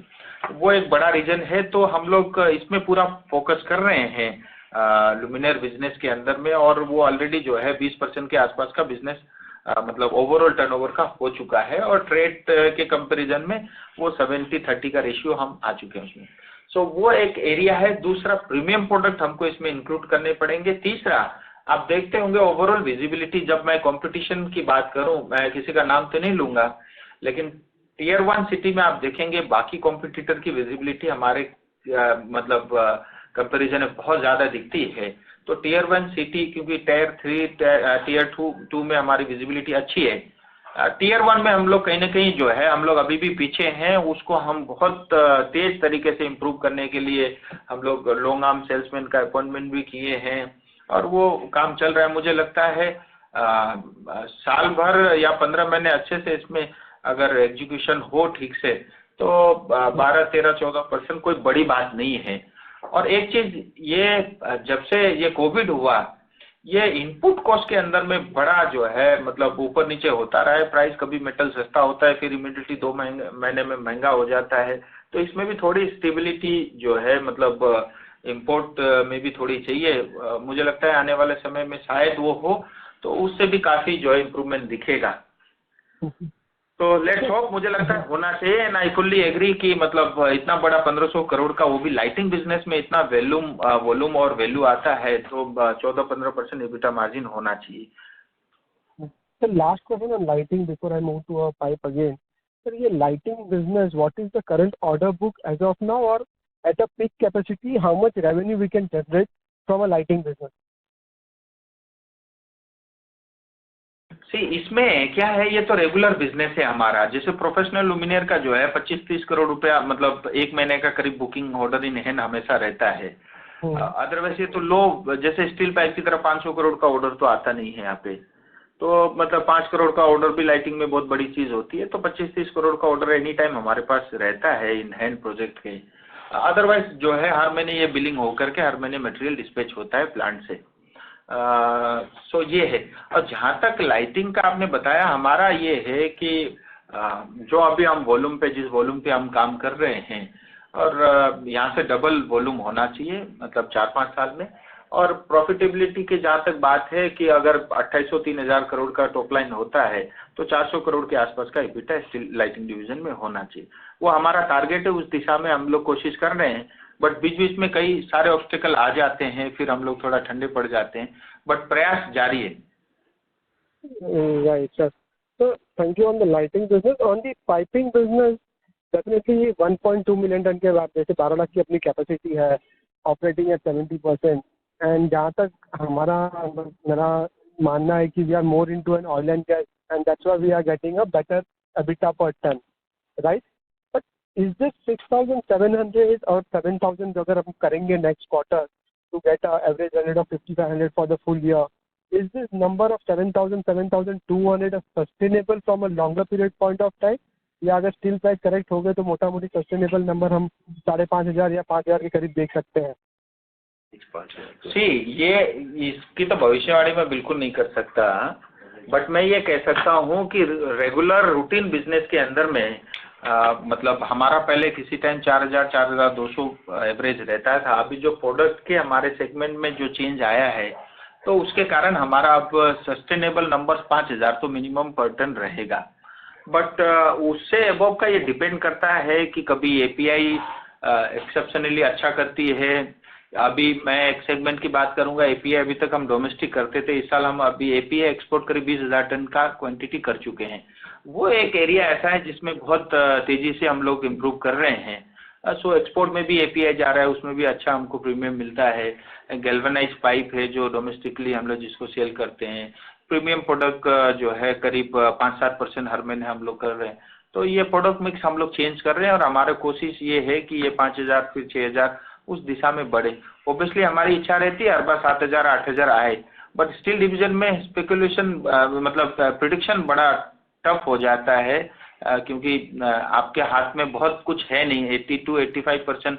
वो एक बड़ा रीजन है। तो हम लोग इसमें पूरा फोकस कर रहे हैं लुमिनियर बिजनेस के अंदर में, और वो ऑलरेडी जो है 20% के आसपास का बिजनेस मतलब ओवरऑल टर्नओवर का हो चुका है, और ट्रेड के कंपैरिजन में वो 70-30 का रेशियो हम आ चुके हैं उसमें। सो वो एक एरिया है। दूसरा, प्रीमियम प्रोडक्ट हमको इसमें इंक्लूड करने पड़ेंगे। तीसरा, आप देखते होंगे ओवरऑल विजिबिलिटी, जब मैं कंपटीशन की बात करूं, मैं किसी का नाम तो नहीं लूंगा, लेकिन टियर 1 सिटी में आप देखेंगे बाकी कॉम्पिटिटर की विजिबिलिटी हमारे मतलब कंपैरिजन में बहुत ज्यादा दिखती है। तो टियर 1 सिटी, क्योंकि टियर 3 टियर 2 में हमारी विजिबिलिटी अच्छी है, टियर 1 में हम लोग कहीं ना कहीं जो है हम लोग अभी भी पीछे हैं। उसको हम बहुत तेज तरीके से इम्प्रूव करने के लिए हम लोग लॉन्ग आर्म सेल्समैन का अपॉइंटमेंट भी किए हैं, और वो काम चल रहा है। मुझे लगता है साल भर या 15 महीने अच्छे से इसमें अगर एग्जीक्यूशन हो ठीक से, तो 12-13-14% कोई बड़ी बात नहीं है। और एक चीज, ये जब से ये कोविड हुआ, ये इनपुट कॉस्ट के अंदर में बड़ा जो है मतलब ऊपर नीचे होता रहा है। प्राइस, कभी मेटल सस्ता होता है, फिर इमीडिएटली 2 महीने में महंगा हो जाता है। तो इसमें भी थोड़ी स्टेबिलिटी जो है मतलब इंपोर्ट में भी थोड़ी चाहिए। मुझे लगता है आने वाले समय में शायद वो हो, तो उससे भी काफी जो है इम्प्रूवमेंट दिखेगा। तो लेट्स होप, मुझे लगता है होना चाहिए। एंड आई फुल्ली एग्री कि मतलब इतना बड़ा 1500 करोड़ का, वो भी लाइटिंग बिजनेस में इतना वॉल्यूम और वैल्यू आता है, तो 14-15% एबिटा मार्जिन होना चाहिए। Sir last question on lighting before I move to pipe again. Sir ये lighting business, what is the current order book as of now, और at a peak capacity how much revenue we can generate from a lighting business? इसमें क्या है, ये तो regular business है हमारा। जैसे प्रोफेशनल लुमिनियर का जो है 25-30 करोड़ रुपया मतलब 1 महीने का करीब बुकिंग ऑर्डर इन हैंड हमेशा रहता है। अदरवाइज ये तो लो, जैसे स्टील पाइप की तरह 500 करोड़ का ऑर्डर तो आता नहीं है यहाँ पे। तो मतलब 5 करोड़ का ऑर्डर भी लाइटिंग में बहुत बड़ी चीज होती है। तो 25-30 करोड़ का ऑर्डर एनी टाइम हमारे पास रहता है इन हैंड प्रोजेक्ट के। अदरवाइज जो है हर महीने ये बिलिंग होकर के हर महीने मटेरियल डिस्पैच होता है प्लांट से। सो ये है। और जहाँ तक लाइटिंग का आपने बताया, हमारा ये है कि जो अभी हम वॉल्यूम पे, जिस वॉल्यूम पे हम काम कर रहे हैं, और यहाँ से डबल वॉल्यूम होना चाहिए मतलब 4-5 साल में। और प्रॉफिटेबिलिटी की जहाँ तक बात है कि अगर 2800-3000 करोड़ का टॉप लाइन होता है तो 400 करोड़ के आसपास का EBITDA स्टील लाइटिंग डिवीजन में होना चाहिए। वो हमारा टारगेट है, उस दिशा में हम लोग कोशिश कर रहे हैं, बट बीच बीच में कई सारे ऑब्स्टिकल आ जाते हैं, फिर हम लोग थोड़ा ठंडे पड़ जाते हैं, बट प्रयास जारी है। Right, sir. So thank you on the lighting business. On the piping business, definitely 1.2 million ton के बाद जैसे 12 लाख की अपनी कैपेसिटी है, ऑपरेटिंग एट 70%, एंड जहाँ तक मेरा मानना है कि we are more into an oil and gas and that's why we are getting a better EBITDA per ton, right? But is this 6,700 और 7,000 अगर हम करेंगे next quarter to get a average rate of 5,500 for the full year, is this number of 7,000, 7,200 sustainable from a longer period point of time? या अगर steel price correct हो गए तो मोटा मोटी सस्टेनेबल नंबर हम 5,500 या 5,000 के करीब देख सकते हैं? ये इसकी तो भविष्यवाणी में बिल्कुल नहीं कर सकता, बट मैं ये कह सकता हूँ कि रेगुलर रूटीन बिजनेस के अंदर में मतलब हमारा पहले किसी टाइम 4,000, 4,200 एवरेज रहता था। अभी जो प्रोडक्ट के हमारे सेगमेंट में जो चेंज आया है तो उसके कारण हमारा अब सस्टेनेबल नंबर 5,000 तो मिनिमम पर टन रहेगा। बट उससे अबव का ये डिपेंड करता है कि कभी API एक्सेप्शनली अच्छा करती है। अभी मैं एक सेगमेंट की बात करूंगा, API अभी तक हम डोमेस्टिक करते थे, इस साल हम अभी API एक्सपोर्ट करीब 20,000 टन का क्वांटिटी कर चुके हैं। वो एक एरिया ऐसा है जिसमें बहुत तेजी से हम लोग इम्प्रूव कर रहे हैं। सो एक्सपोर्ट में भी API जा रहा है, उसमें भी अच्छा हमको प्रीमियम मिलता है। गैल्वेनाइज पाइप है जो डोमेस्टिकली हम लोग जिसको सेल करते हैं, प्रीमियम प्रोडक्ट जो है करीब 5-7% हर महीने हम लोग कर रहे हैं। तो ये प्रोडक्ट मिक्स हम लोग चेंज कर रहे हैं और हमारी कोशिश ये है कि ये 5,000 फिर 6,000 उस दिशा में बढ़े। ओबियसली हमारी इच्छा रहती है हर बार 7,000 8,000 आए, बट स्टील डिवीजन में स्पेकुलेशन मतलब प्रिडिक्शन बड़ा टफ हो जाता है, क्योंकि आपके हाथ में बहुत कुछ है नहीं। 80-85%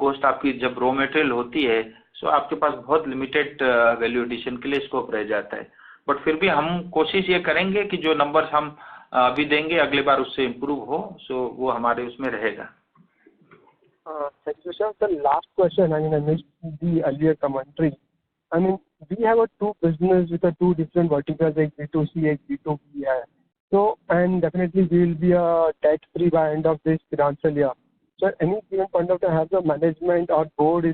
कॉस्ट आपकी जब रॉ मटेरियल होती है, सो आपके पास बहुत लिमिटेड वैल्यू एडिशन के लिए स्कोप रह जाता है। बट फिर भी हम कोशिश ये करेंगे कि जो नंबर्स हम अभी देंगे अगले बार उससे इम्प्रूव हो, सो वो हमारे उसमें रहेगा। Thank you, sir. The last question, I mean, I missed the earlier commentary. I mean, we have a two business with a two different verticals, like B2C, like B2B है. So, and definitely we will be debt-free by end of this financial year. So, any given point of time, have the management or board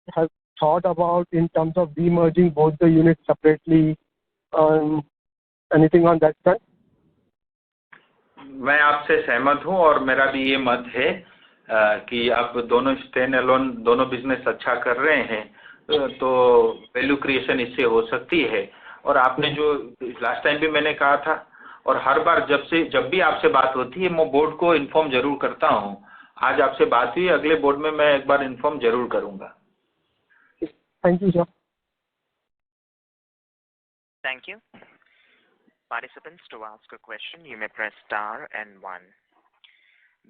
has thought about in terms of demerging both the units separately? Anything on that front? मैं आपसे सहमत हूं और मेरा भी ये मत है कि आप दोनों स्टैंड अलोन दोनों बिजनेस अच्छा कर रहे हैं तो वैल्यू क्रिएशन इससे हो सकती है। और आपने जो लास्ट टाइम भी मैंने कहा था और हर बार जब भी आपसे बात होती है मैं बोर्ड को इन्फॉर्म जरूर करता हूं। आज आपसे बात हुई, अगले बोर्ड में मैं एक बार इन्फॉर्म जरूर करूंगा। Thank you sir. Thank you. Participants, to ask a question, you may press star and 1.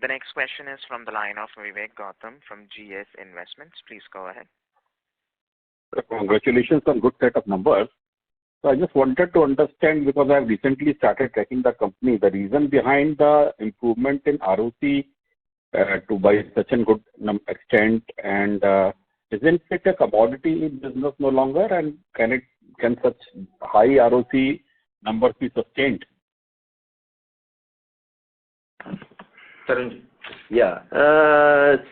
The next question is from the line of Vivek Gautam from GS Investments. Please go ahead. Congratulations on good set of numbers. So I just wanted to understand, because I have recently started tracking the company, the reason behind the improvement in ROC to by such a good extent, and isn't it a commodity business no longer, and can such high ROC numbers be sustained? Yeah,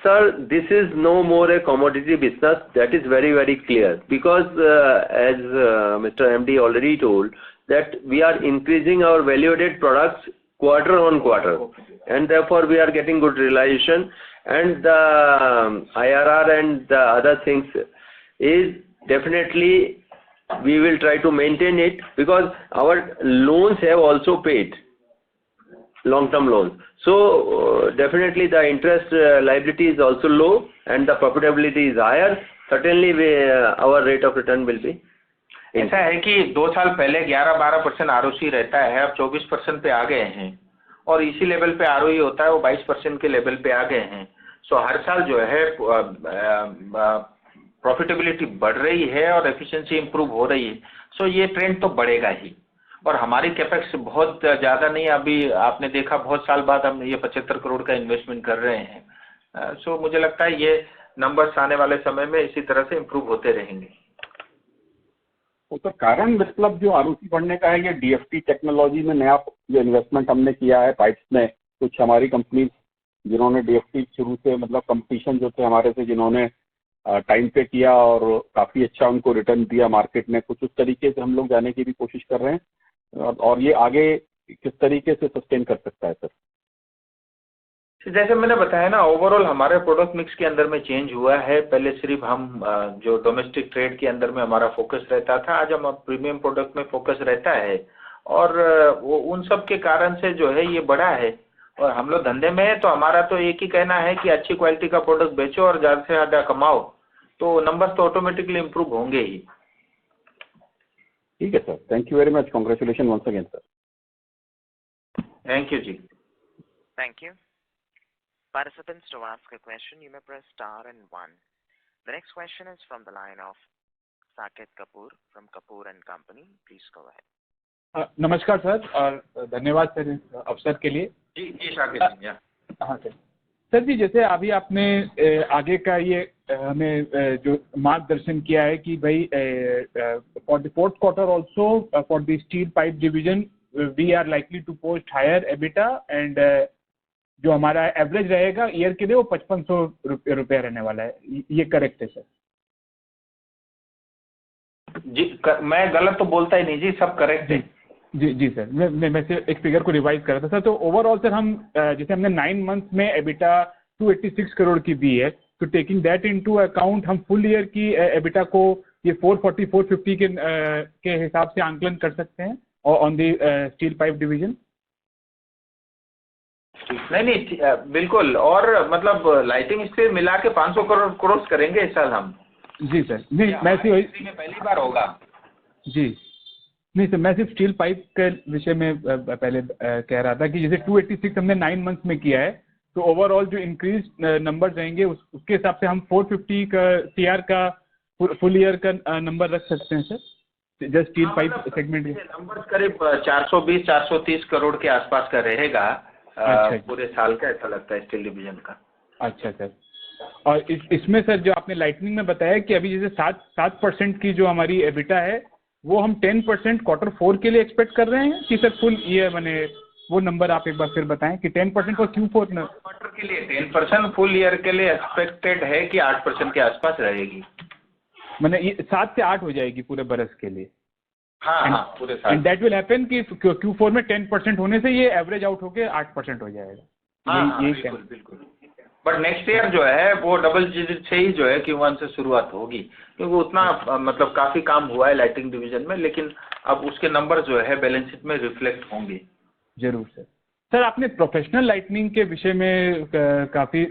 sir, this is no more a commodity business. That is very, very clear, because as Mr. MD already told, that we are increasing our value-added products quarter on quarter, and therefore we are getting good realization, and the IRR and the other things is definitely we will try to maintain it, because our loans have also paid, long-term loans. So definitely the interest liability is also low and the profitability is higher. Certainly our rate of return will be. ऐसा है कि 2 साल पहले 11-12% ROC रहता है, अब 24% पे आ गए हैं, और इसी लेवल पे ROE होता है वो 22% के लेवल पे आ गए हैं। सो हर साल जो है प्रॉफिटेबिलिटी बढ़ रही है और एफिशिएंसी इंप्रूव हो रही है। सो ये ट्रेंड तो बढ़ेगा ही, और हमारी कैपेक्स बहुत ज़्यादा नहीं, अभी आपने देखा बहुत साल बाद हम ये 75 करोड़ का इन्वेस्टमेंट कर रहे हैं। सो मुझे लगता है ये नंबर्स आने वाले समय में इसी तरह से इम्प्रूव होते रहेंगे। तो कारण मतलब जो आरओसी बढ़ने का है, ये डीएफटी टेक्नोलॉजी में नया जो इन्वेस्टमेंट हमने किया है पाइप्स में, कुछ हमारी कंपनी जिन्होंने डीएफटी शुरू से मतलब कंपटीशन जो थे हमारे से, जिन्होंने टाइम पे किया और काफी अच्छा उनको रिटर्न दिया मार्केट ने, कुछ उस तरीके से हम लोग जाने की भी कोशिश कर रहे हैं, और ये आगे किस तरीके से सस्टेन कर सकता है सर? जैसे मैंने बताया ना, ओवरऑल हमारे प्रोडक्ट मिक्स के अंदर में चेंज हुआ है। पहले सिर्फ हम जो डोमेस्टिक ट्रेड के अंदर में हमारा फोकस रहता था, आज हम प्रीमियम प्रोडक्ट में फोकस रहता है, और वो उन सब के कारण से जो है ये बढ़ा है। और हम लोग धंधे में है तो हमारा तो एक ही कहना है कि अच्छी क्वालिटी का प्रोडक्ट बेचो और ज़्यादा से ज़्यादा कमाओ, तो नंबर्स तो ऑटोमेटिकली इम्प्रूव होंगे ही। ठीक है sir, thank you very much, congratulation once again sir. Thank you जी। Thank you. Participants, to ask a question, you may press star and 1. The next question is from the line of Saket Kapoor from Kapoor and Company. Please go ahead. नमस्कार sir, और धन्यवाद sir इस अवसर के लिए। जी साकेत जी। हाँ sir जी, जैसे अभी आपने आगे का ये हमें जो मार्गदर्शन किया है कि भाई for the fourth quarter also for the steel pipe division we are likely to post higher EBITDA, and जो हमारा एवरेज रहेगा ईयर के लिए वो 5500 रुपया रहने वाला है, ये करेक्ट है सर? जी मैं गलत तो बोलता ही नहीं जी, सब करेक्ट है। जी सर, मैं से एक फिगर को रिवाइज कर रहा था सर। तो ओवरऑल सर हम जैसे हमने 9 मंथ्स में एबिटा 286 करोड़ की दी है, तो टेकिंग दैट इनटू अकाउंट हम फुल ईयर की एबिटा को ये 440-450 के हिसाब से आंकलन कर सकते हैं on the steel pipe division? नहीं बिल्कुल, और मतलब लाइटिंग स्टील मिला के 500 करोड़ क्रॉस करेंगे इस साल हम। जी सर, नहीं मैं सिर्फ में पहली बार होगा। जी नहीं सर, मैं सिर्फ स्टील पाइप के विषय में पहले कह रहा था कि जैसे 286 हमने 9 मंथ्स में किया है, तो ओवरऑल जो इंक्रीज नंबर रहेंगे उसके हिसाब से हम 450 का सीआर का फुल ईयर का नंबर रख सकते हैं sir, just steel pipe segment के नंबर करीब 420-430 करोड़ के आसपास का रहेगा। अच्छा पूरे साल का ऐसा लगता है स्टील डिवीजन का। अच्छा सर, और इसमें सर जो आपने लाइटनिंग में बताया कि अभी जैसे 7% की जो हमारी एबिटा है वो हम 10% Q4 के लिए एक्सपेक्ट कर रहे हैं कि सर फुल ईयर, मैंने वो नंबर आप एक बार फिर बताएं कि 10% फॉर Q4 क्वार्टर के लिए 10%, फुल ईयर के लिए एक्सपेक्टेड है कि 8% के आसपास रहेगी। मैंने 7 से 8 हो जाएगी पूरे बरस के लिए। हाँ पूरे साल। एंड दैट विल हैपन कि Q4 में 10% होने से ये एवरेज आउट होके 8% हो जाएगा। हाँ बिल्कुल। बट नेक्स्ट ईयर जो है वो डबल डिजिट से ही जो है Q1 से शुरुआत होगी, क्योंकि उतना मतलब काफी काम हुआ है लाइटिंग डिवीजन में, लेकिन अब उसके नंबर जो है बैलेंस शीट में रिफ्लेक्ट होंगे। जरूर सर, आपने प्रोफेशनल लाइटनिंग के विषय में काफी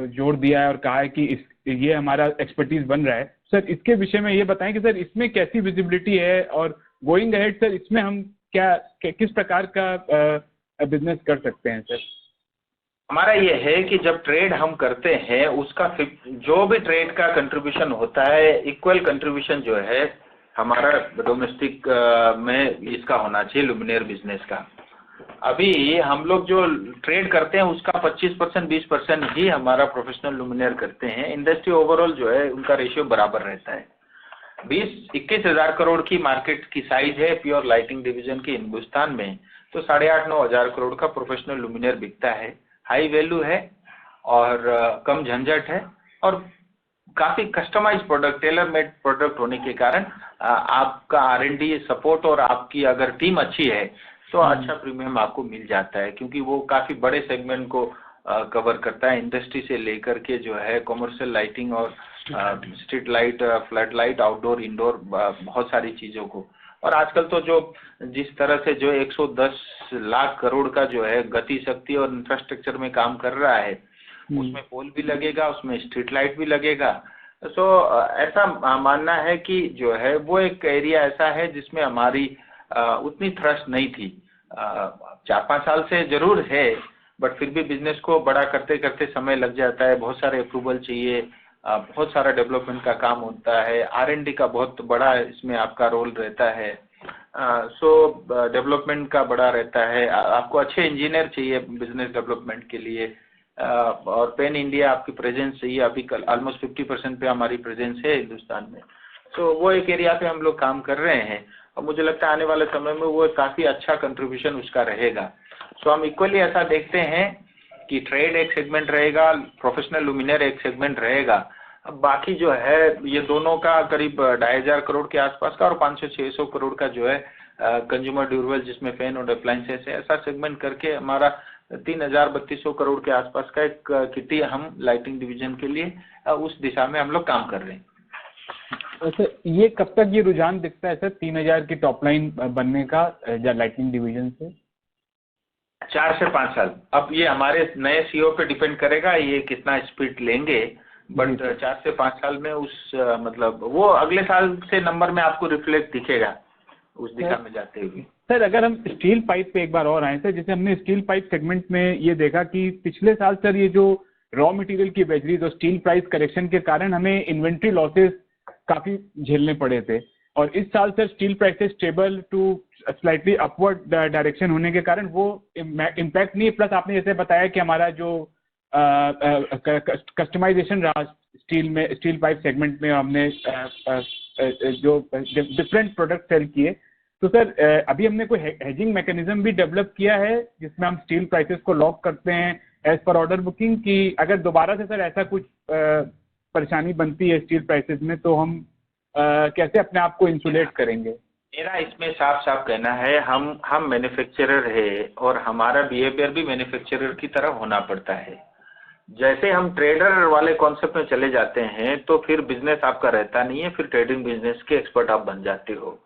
जोर दिया है और कहा है कि ये हमारा एक्सपर्टीज बन रहा है। सर इसके विषय में ये बताएं कि सर इसमें कैसी विजिबिलिटी है, और गोइंग अहेड सर इसमें हम किस प्रकार का बिजनेस कर सकते हैं सर? हमारा ये है कि जब ट्रेड हम करते हैं उसका जो भी ट्रेड का कंट्रीब्यूशन होता है, इक्वल कंट्रीब्यूशन जो है हमारा डोमेस्टिक में इसका होना चाहिए लुमिनेयर बिजनेस का। अभी हम लोग जो ट्रेड करते हैं उसका 25% 20% ही हमारा प्रोफेशनल लुमिनेयर करते हैं। इंडस्ट्री ओवरऑल जो है उनका रेशियो बराबर रहता है। 20-21 हज़ार करोड़ की मार्केट की साइज है प्योर लाइटिंग डिवीजन की हिंदुस्तान में, तो 8,500-9 हज़ार करोड़ का प्रोफेशनल लुमिनेयर बिकता है। हाई वैल्यू है और कम झंझट है और काफ़ी customise product, tailor made product होने के कारण आपका R&D सपोर्ट और आपकी अगर टीम अच्छी है तो अच्छा प्रीमियम आपको मिल जाता है, क्योंकि वो काफ़ी बड़े सेगमेंट को कवर करता है, इंडस्ट्री से लेकर के जो है कमर्शियल लाइटिंग और street light, flood light, outdoor indoor, बहुत सारी चीज़ों को। और आजकल तो जो जिस तरह से जो 110 लाख करोड़ का जो है गति शक्ति और इंफ्रास्ट्रक्चर में काम कर रहा है, उसमें पोल भी लगेगा, उसमें स्ट्रीट लाइट भी लगेगा। तो ऐसा मानना है कि जो है वो एक एरिया ऐसा है जिसमें हमारी उतनी थ्रस्ट नहीं थी। 4-5 साल से जरूर है, बट फिर भी बिजनेस को बड़ा करते करते समय लग जाता है, बहुत सारे अप्रूवल चाहिए, बहुत सारा डेवलपमेंट का काम होता है, R&D का बहुत बड़ा इसमें आपका रोल रहता है। डेवलपमेंट का बड़ा रहता है, आपको अच्छे इंजीनियर चाहिए बिजनेस डेवलपमेंट के लिए, और पैन इंडिया आपकी प्रेजेंस चाहिए। अभी कल ऑलमोस्ट 50% पे हमारी प्रेजेंस है हिंदुस्तान में। सो वो एक एरिया पे हम लोग काम कर रहे हैं और मुझे लगता है आने वाले समय में वो काफ़ी अच्छा कंट्रीब्यूशन उसका रहेगा। सो हम इक्वली ऐसा देखते हैं कि ट्रेड एक सेगमेंट रहेगा, प्रोफेशनल लुमिनर एक सेगमेंट रहेगा। अब बाकी जो है ये दोनों का करीब 2,500 करोड़ के आसपास का और 500-600 करोड़ का जो है कंज्यूमर ड्यूरेबल जिसमें फैन और अप्लायंसेस है, ऐसा सेगमेंट करके हमारा 3,000-3,200 करोड़ के आसपास का एक किटी हम लाइटिंग डिवीजन के लिए उस दिशा में हम लोग काम कर रहे हैं। सर ये कब तक ये रुझान दिखता है सर 3,000 की टॉप लाइन बनने का लाइटिंग डिवीजन से? 4 से 5 साल। अब ये हमारे नए सीईओ पे डिपेंड करेगा ये कितना स्पीड लेंगे, बट 4 से 5 साल में उस मतलब वो अगले साल से नंबर में आपको रिफ्लेक्ट दिखेगा उस दिशा में जाते हुए। सर अगर हम स्टील पाइप पे एक बार और आए सर, जैसे हमने स्टील पाइप सेगमेंट में ये देखा कि पिछले साल सर ये जो रॉ मटेरियल की वेजरीज और स्टील प्राइस करेक्शन के कारण हमें इन्वेंट्री लॉसेस काफी झेलने पड़े थे, और इस साल sir steel prices stable to slightly upward direction होने के कारण वो इम्पैक्ट नहीं है। प्लस आपने जैसे बताया कि हमारा जो कस्टमाइजेशन रहा स्टील पाइप सेगमेंट में, हमने जो डिफरेंट प्रोडक्ट सेल किए, तो सर अभी हमने कोई हेजिंग मैकेनिज्म भी डेवलप किया है जिसमें हम स्टील प्राइसेस को लॉक करते हैं एज पर ऑर्डर बुकिंग, कि अगर दोबारा से सर ऐसा कुछ परेशानी बनती है स्टील प्राइसेस में तो हम कैसे अपने आप को इंसुलेट करेंगे? मेरा इसमें साफ साफ कहना है, हम मैन्युफैक्चरर है और हमारा बिहेवियर भी मैन्युफैक्चरर की तरह होना पड़ता है। जैसे हम ट्रेडर वाले कॉन्सेप्ट में चले जाते हैं तो फिर बिजनेस आपका रहता नहीं है, फिर ट्रेडिंग बिजनेस के एक्सपर्ट आप बन जाते हो।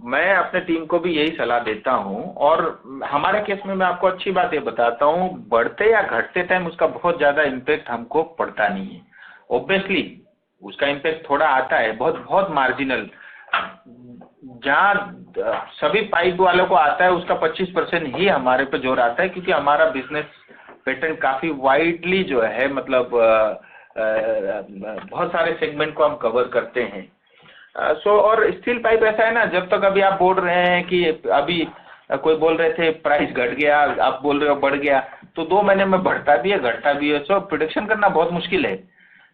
मैं अपने टीम को भी यही सलाह देता हूं, और हमारे केस में मैं आपको अच्छी बात ये बताता हूं, बढ़ते या घटते टाइम उसका बहुत ज़्यादा इम्पेक्ट हमको पड़ता नहीं है। ऑब्वियसली उसका इम्पेक्ट थोड़ा आता है, बहुत मार्जिनल। जहाँ सभी पाइप वालों को आता है उसका 25% ही हमारे पे जोर आता है, क्योंकि हमारा बिजनेस पैटर्न काफ़ी वाइडली जो है, मतलब बहुत सारे सेगमेंट को हम कवर करते हैं। और स्टील पाइप ऐसा है ना, जब तक अभी आप बोल रहे हैं कि अभी कोई बोल रहे थे प्राइस घट गया, आप बोल रहे हो बढ़ गया, तो 2 महीने में बढ़ता भी है घटता भी है। सो प्रिडिक्शन करना बहुत मुश्किल है।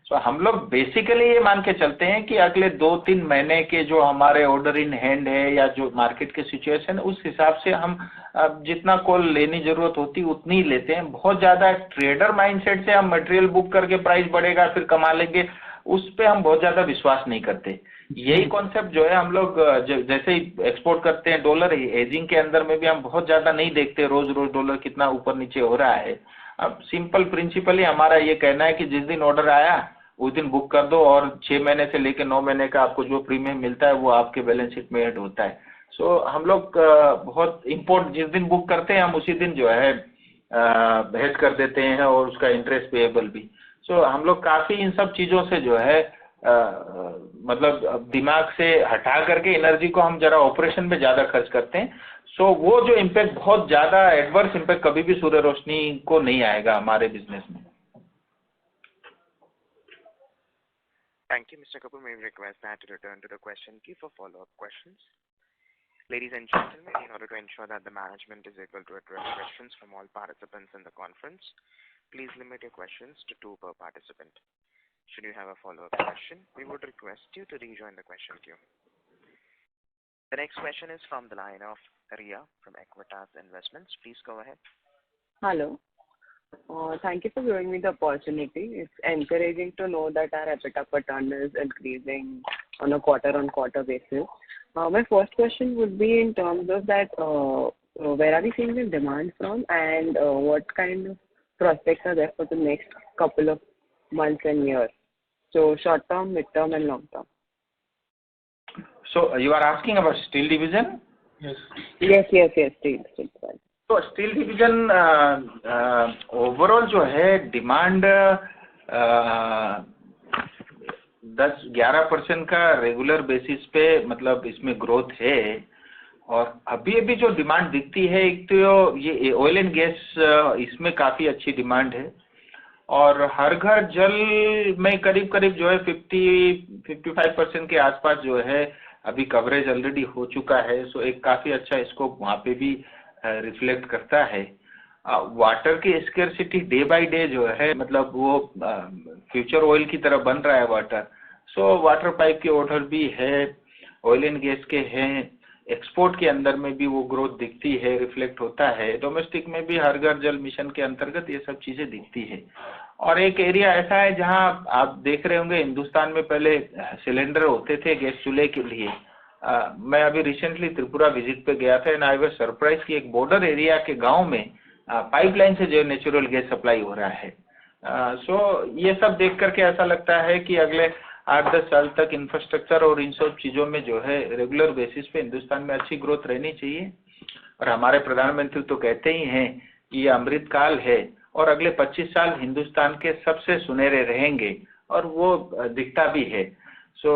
सो हम लोग बेसिकली ये मान के चलते हैं कि अगले 2-3 महीने के जो हमारे ऑर्डर इन हैंड है या जो मार्केट की सिचुएशन, उस हिसाब से हम जितना कॉल लेनी जरूरत होती उतनी ही लेते हैं। बहुत ज़्यादा ट्रेडर माइंडसेट से हम मटेरियल बुक करके प्राइस बढ़ेगा फिर कमा लेंगे, उस पर हम बहुत ज़्यादा विश्वास नहीं करते। यही कॉन्सेप्ट जो है हम लोग जैसे ही एक्सपोर्ट करते हैं डॉलर, हेजिंग के अंदर में भी हम बहुत ज़्यादा नहीं देखते रोज रोज डॉलर कितना ऊपर नीचे हो रहा है। अब सिंपल प्रिंसिपल ही हमारा ये कहना है कि जिस दिन ऑर्डर आया उस दिन बुक कर दो, और 6 महीने से लेकर 9 महीने का आपको जो प्रीमियम मिलता है वो आपके बैलेंस शीट में ऐड होता है। सो हम लोग बहुत इम्पोर्ट जिस दिन बुक करते हैं हम उसी दिन जो है हेज कर देते हैं, और उसका इंटरेस्ट पेएबल भी। सो हम लोग काफ़ी इन सब चीज़ों से जो है मतलब दिमाग से हटा करके एनर्जी को हम जरा ऑपरेशन में ज़्यादा खर्च करते हैं। सो वो जो इम्पैक्ट बहुत ज़्यादा एडवर्स इम्पैक्ट कभी भी सूर्य रोशनी को नहीं आएगा हमारे बिजनेस में। Thank you, Mr. Kapoor. May we request that to return to the question queue for follow-up questions. Ladies and gentlemen, in order to ensure that the management is able to address questions from all participants in the conference, please limit your questions to 2 per participant. Should you have a follow-up question, we would request you to rejoin the question queue. The next question is from the line of Ria from Equitas Investments. Please go ahead. Hello. Thank you for giving me the opportunity. It's encouraging to know that our EBITDA per ton is increasing on a quarter-on-quarter basis. My first question would be in terms of that, where are we seeing the demand from, and what kind of prospects are there for the next couple of months and years? So short term, mid term, and long term. So you are asking about steel division? Yes. Yes. Steel. तो steel division overall जो है demand 10-11% का regular basis पे मतलब इसमें growth है। और अभी जो डिमांड दिखती है, एक तो ये ऑयल एंड गैस इसमें काफ़ी अच्छी डिमांड है, और हर घर जल में करीब जो है 50-55% के आसपास जो है अभी कवरेज ऑलरेडी हो चुका है। सो एक काफ़ी अच्छा स्कोप वहाँ पे भी रिफ्लेक्ट करता है। वाटर की स्केर्सिटी डे बाय डे जो है मतलब वो फ्यूचर ऑयल की तरह बन रहा है वाटर। सो वाटर पाइप के ऑर्डर भी है, ऑयल एंड गैस के हैं, एक्सपोर्ट के अंदर में भी वो ग्रोथ दिखती है, रिफ्लेक्ट होता है, डोमेस्टिक में भी हर घर जल मिशन के अंतर्गत ये सब चीज़ें दिखती है। और एक एरिया ऐसा है जहां आप देख रहे होंगे, हिंदुस्तान में पहले सिलेंडर होते थे गैस चूल्हे के लिए। मैं अभी रिसेंटली त्रिपुरा विजिट पे गया था एंड आई वाज सरप्राइज कि एक बॉर्डर एरिया के गांव में पाइपलाइन से जो नेचुरल गैस सप्लाई हो रहा है। सो ये सब देख करके ऐसा लगता है कि अगले 8-10 साल तक इंफ्रास्ट्रक्चर और इन सब चीज़ों में जो है रेगुलर बेसिस पे हिंदुस्तान में अच्छी ग्रोथ रहनी चाहिए। और हमारे प्रधानमंत्री तो कहते ही हैं कि ये अमृत काल है और अगले 25 साल हिंदुस्तान के सबसे सुनहरे रहेंगे, और वो दिखता भी है। सो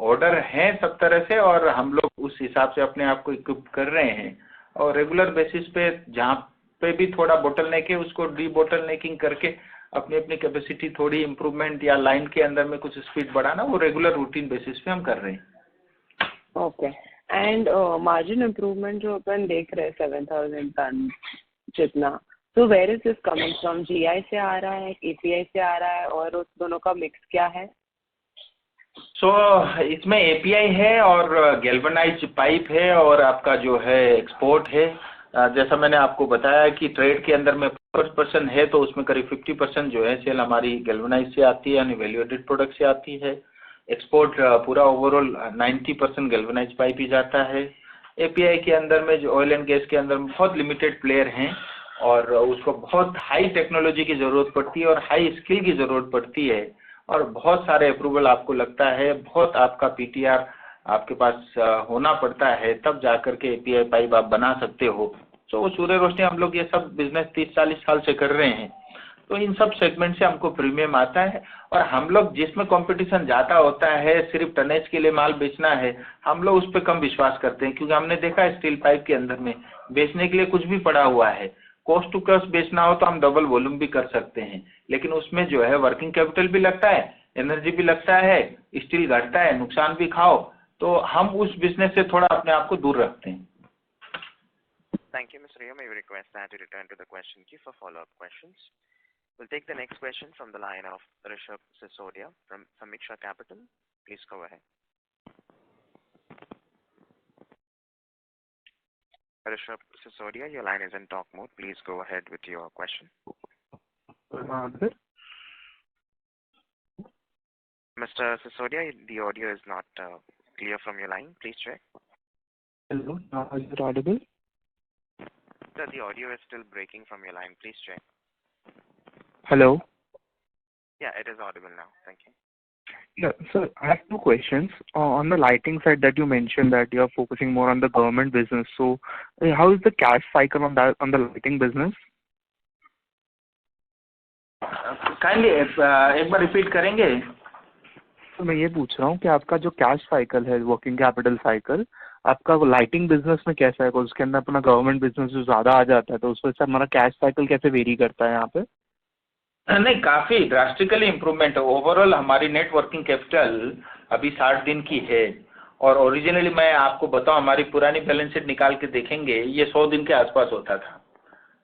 ऑर्डर हैं सब तरह से और हम लोग उस हिसाब से अपने आप को इक्विप कर रहे हैं, और रेगुलर बेसिस पे जहाँ पे भी थोड़ा बोटलनेक है उसको डी बोटलनेकिंग करके अपनी अपनी कैपेसिटी थोड़ी इम्प्रूवमेंट या लाइन के अंदर में कुछ स्पीड बढ़ाना, वो रेगुलर रूटीन बेसिस पे हम कर रहे हैं। ओके, एंड मार्जिन इम्प्रूवमेंट जो अपन देख रहे हैं 7,000 टन जितना, तो where is this coming from? GI से आ रहा है, एपीआई से आ रहा है, और उस दोनों का मिक्स क्या है? इसमें एपीआई है और गैल्वेनाइज्ड पाइप है और आपका जो है एक्सपोर्ट है। जैसा मैंने आपको बताया कि ट्रेड के अंदर में 40% है, तो उसमें करीब 50% जो है सेल हमारी गैल्वेनाइज से आती है, यानी वैल्यू एडेड प्रोडक्ट से आती है। एक्सपोर्ट पूरा ओवरऑल 90% गैल्वेनाइज्ड पाइप ही जाता है। एपीआई के अंदर में जो ऑयल एंड गैस के अंदर में बहुत लिमिटेड प्लेयर हैं और उसको बहुत हाई टेक्नोलॉजी की ज़रूरत पड़ती है और हाई स्किल की ज़रूरत पड़ती है, और बहुत सारे अप्रूवल आपको लगता है, बहुत आपका पीटीआर आपके पास होना पड़ता है, तब जाकर के एपीआई पाइप आप बना सकते हो। तो वो सूर्य रोशनी हम लोग ये सब बिजनेस 30-40 साल से कर रहे हैं, तो इन सब सेगमेंट से हमको प्रीमियम आता है। और हम लोग जिसमें कंपटीशन ज़्यादा होता है, सिर्फ टनेज के लिए माल बेचना है, हम लोग उस पर कम विश्वास करते हैं, क्योंकि हमने देखा है स्टील पाइप के अंदर में बेचने के लिए कुछ भी पड़ा हुआ है। कॉस्ट टू कॉस्ट बेचना हो तो हम डबल वॉल्यूम भी कर सकते हैं, लेकिन उसमें जो है वर्किंग कैपिटल भी लगता है, एनर्जी भी लगता है, स्टील घटता है, नुकसान भी खाओ, तो हम उस बिजनेस से थोड़ा अपने आप को दूर रखते हैं। Thank you, Mr. Rio. May we request that you return to the question queue for follow-up questions. We'll take the next question from the line of Rishabh Sisodia from Samiksha Capital. Please go ahead. Rishabh Sisodia, your line is in talk mode. Please go ahead with your question. Mr. Sisodia, the audio is not clear from your line. Please check. Hello, is it audible? Sir, the audio is still breaking from your line. Please check. Hello? Yeah, it is audible now. Thank you. Yeah, sir, I have two questions. On the lighting side that you mentioned that you are focusing more on the government business. So, how is the cash cycle on that, on the lighting business? Kindly एक बार repeat करेंगे? तो मैं ये पूछ रहा हूँ कि आपका जो कैश साइकिल है, वर्किंग कैपिटल साइकिल, आपका लाइटिंग बिजनेस में कैसा है? उसके अंदर अपना गवर्नमेंट बिजनेस जो ज़्यादा आ जाता है, तो उस वजह से हमारा कैश साइकिल कैसे वेरी करता है यहाँ पे? नहीं, काफ़ी ड्रास्टिकली इम्प्रूवमेंट है। ओवरऑल हमारी नेट वर्किंग कैपिटल अभी 60 दिन की है, और ओरिजिनली मैं आपको बताऊं, हमारी पुरानी बैलेंस शीट निकाल के देखेंगे, ये 100 दिन के आसपास होता था,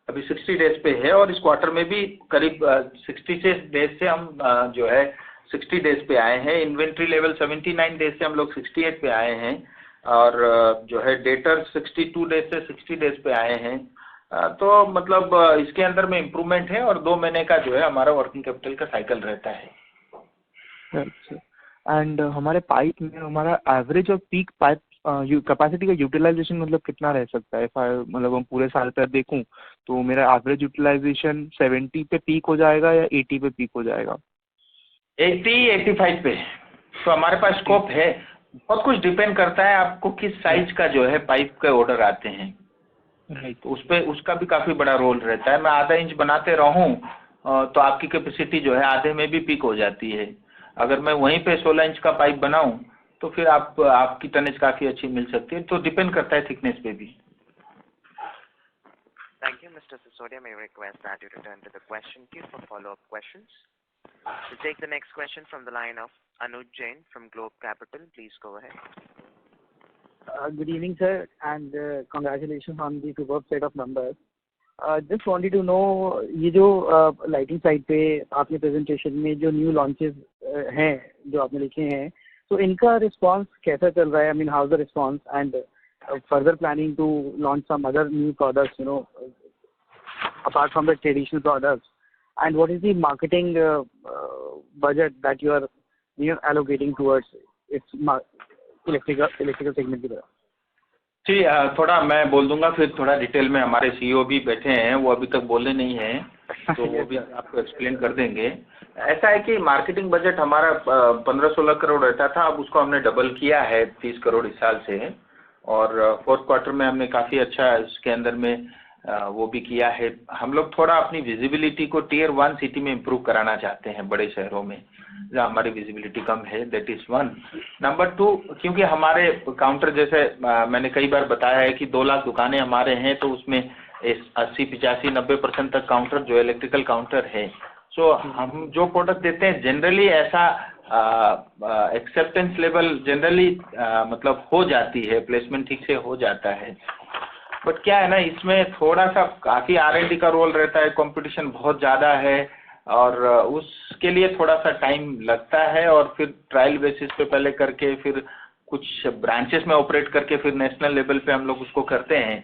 अभी 60 डेज पे है। और इस क्वार्टर में भी करीब 66 डेज से हम जो है 60 डेज पे आए हैं। इन्वेंट्री लेवल 79 डेज से हम लोग 68 पे आए हैं, और जो है डेटर 62 डेज से 60 डेज पे आए हैं। तो मतलब इसके अंदर में इम्प्रूवमेंट है, और 2 महीने का जो है हमारा वर्किंग कैपिटल का साइकिल रहता है। एंड हमारे पाइप में हमारा एवरेज और पीक पाइप कैपेसिटी का यूटिलाइजेशन मतलब कितना रह सकता है? मतलब हम पूरे साल पर देखूं तो मेरा एवरेज यूटिलाइजेशन 70 पे पीक हो जाएगा या 80 पे पीक हो जाएगा? 80-85 पे। तो हमारे पास स्कोप है। बहुत कुछ डिपेंड करता है आपको किस साइज का जो है पाइप के ऑर्डर आते हैं, तो उस पे उसका भी काफ़ी बड़ा रोल रहता है। मैं आधा इंच बनाते रहूं तो आपकी कैपेसिटी जो है आधे में भी पीक हो जाती है। अगर मैं वहीं पे 16 इंच का पाइप बनाऊं तो फिर आपकी टनेज काफ़ी अच्छी मिल सकती है। तो डिपेंड करता है थिकनेस पे भी। Thank you, Mr. Sisodia. May I request that you return to the question queue for follow-up questions. We'll take the next question from the line of Anuj Jain from Globe Capital. Please go ahead. Good evening, sir, and congratulations on the superb set of numbers. Just wanted to know, ये जो lighting side पे आपने presentation में जो new launches हैं जो आपने लिखे हैं, तो इनका रिस्पांस कैसा चल रहा है? I mean how the response and further planning to launch some other new products, apart from the traditional products, and what is the marketing budget that you are allocating towards its electrical segment की तरफ? जी थोड़ा मैं बोल दूंगा, फिर थोड़ा detail में हमारे सीईओ भी बैठे हैं, वो अभी तक बोले नहीं हैं, तो वो भी आपको एक्सप्लेन कर देंगे। ऐसा है कि मार्केटिंग बजट हमारा 15-16 करोड़ रहता था, अब उसको हमने डबल किया है 30 करोड़ इस साल से, और फोर्थ क्वार्टर में हमने काफ़ी अच्छा इसके अंदर में वो भी किया है। हम लोग थोड़ा अपनी विजिबिलिटी को टियर 1 सिटी में इम्प्रूव कराना चाहते हैं, बड़े शहरों में जहाँ हमारी विजिबिलिटी कम है, दैट इज़ 1। नंबर 2, क्योंकि हमारे काउंटर जैसे मैंने कई बार बताया है कि 2 लाख दुकानें हमारे हैं, तो उसमें 80-85-90% तक काउंटर जो इलेक्ट्रिकल काउंटर है। सो हम जो प्रोडक्ट देते हैं जनरली ऐसा एक्सेप्टेंस लेवल जनरली मतलब हो जाती है, प्लेसमेंट ठीक से हो जाता है। बट क्या है ना, इसमें थोड़ा सा काफ़ी R&D का रोल रहता है, कंपटीशन बहुत ज़्यादा है, और उसके लिए थोड़ा सा टाइम लगता है, और फिर ट्रायल बेसिस पे पहले करके फिर कुछ ब्रांचेस में ऑपरेट करके फिर नेशनल लेवल पे हम लोग उसको करते हैं।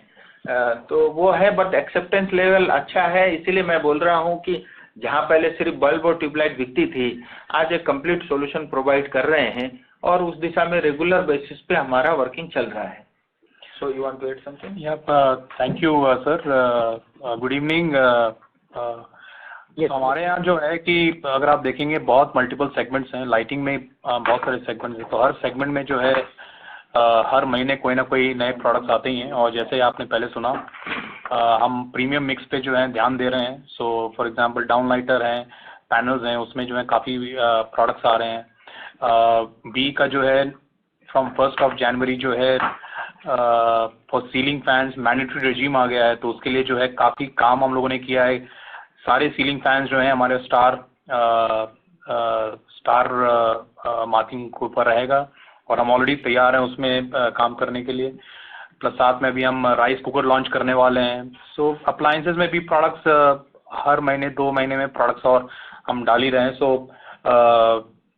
तो वो है, बट एक्सेप्टेंस लेवल अच्छा है। इसीलिए मैं बोल रहा हूँ कि जहाँ पहले सिर्फ बल्ब और ट्यूबलाइट बिकती थी, आज एक कंप्लीट सॉल्यूशन प्रोवाइड कर रहे हैं, और उस दिशा में रेगुलर बेसिस पे हमारा वर्किंग चल रहा है। So you want to add something? Yep. Thank you, sir. Good evening. हमारे यहाँ जो है कि अगर आप देखेंगे बहुत मल्टीपल सेगमेंट्स हैं, लाइटिंग में बहुत सारे सेगमेंट्स हैं, तो हर सेगमेंट में जो है हर महीने कोई ना कोई नए प्रोडक्ट्स आते ही हैं। और जैसे आपने पहले सुना, हम प्रीमियम मिक्स पे जो है ध्यान दे रहे हैं। So for example down lighter हैं, पैनल्स हैं, उसमें जो है काफ़ी प्रोडक्ट्स आ रहे हैं। बी का जो है फ्रॉम 1 जनवरी जो है for ceiling fans mandatory regime आ गया है, तो उसके लिए जो है काफ़ी काम हम लोगों ने किया है। सारे सीलिंग फैंस जो हैं हमारे स्टार मार्किंग के ऊपर रहेगा, और हम ऑलरेडी तैयार हैं उसमें काम करने के लिए। प्लस साथ में भी हम राइस कुकर लॉन्च करने वाले हैं। सो अप्लायंसेस में भी प्रोडक्ट्स हर महीने 2 महीने में प्रोडक्ट्स और हम डाल ही रहे हैं। सो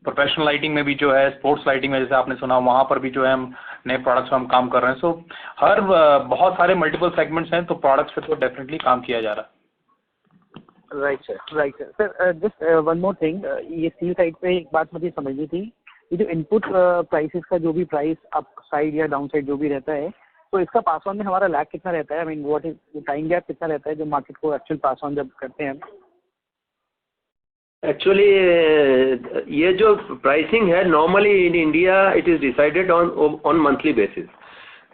प्रोफेशनल लाइटिंग में भी जो है, स्पोर्ट्स लाइटिंग में जैसे आपने सुना, वहाँ पर भी जो है हम नए प्रोडक्ट्स पर हम काम कर रहे हैं। सो हर बहुत सारे मल्टीपल सेगमेंट्स हैं, तो प्रोडक्ट्स पे तो डेफिनेटली काम किया जा रहा है। Right sir. Sir just one more thing, ये स्टील साइड पे एक बात मुझे समझनी थी, ये जो इनपुट प्राइसेस का जो भी प्राइस अप साइड या डाउन साइड जो भी रहता है, तो इसका पास ऑन में हमारा लैग कितना रहता है? I mean what is time gap कितना रहता है जो मार्केट को एक्चुअल पास ऑन जब करते हैं? एक्चुअली ये जो प्राइसिंग है normally in India it is decided on monthly basis.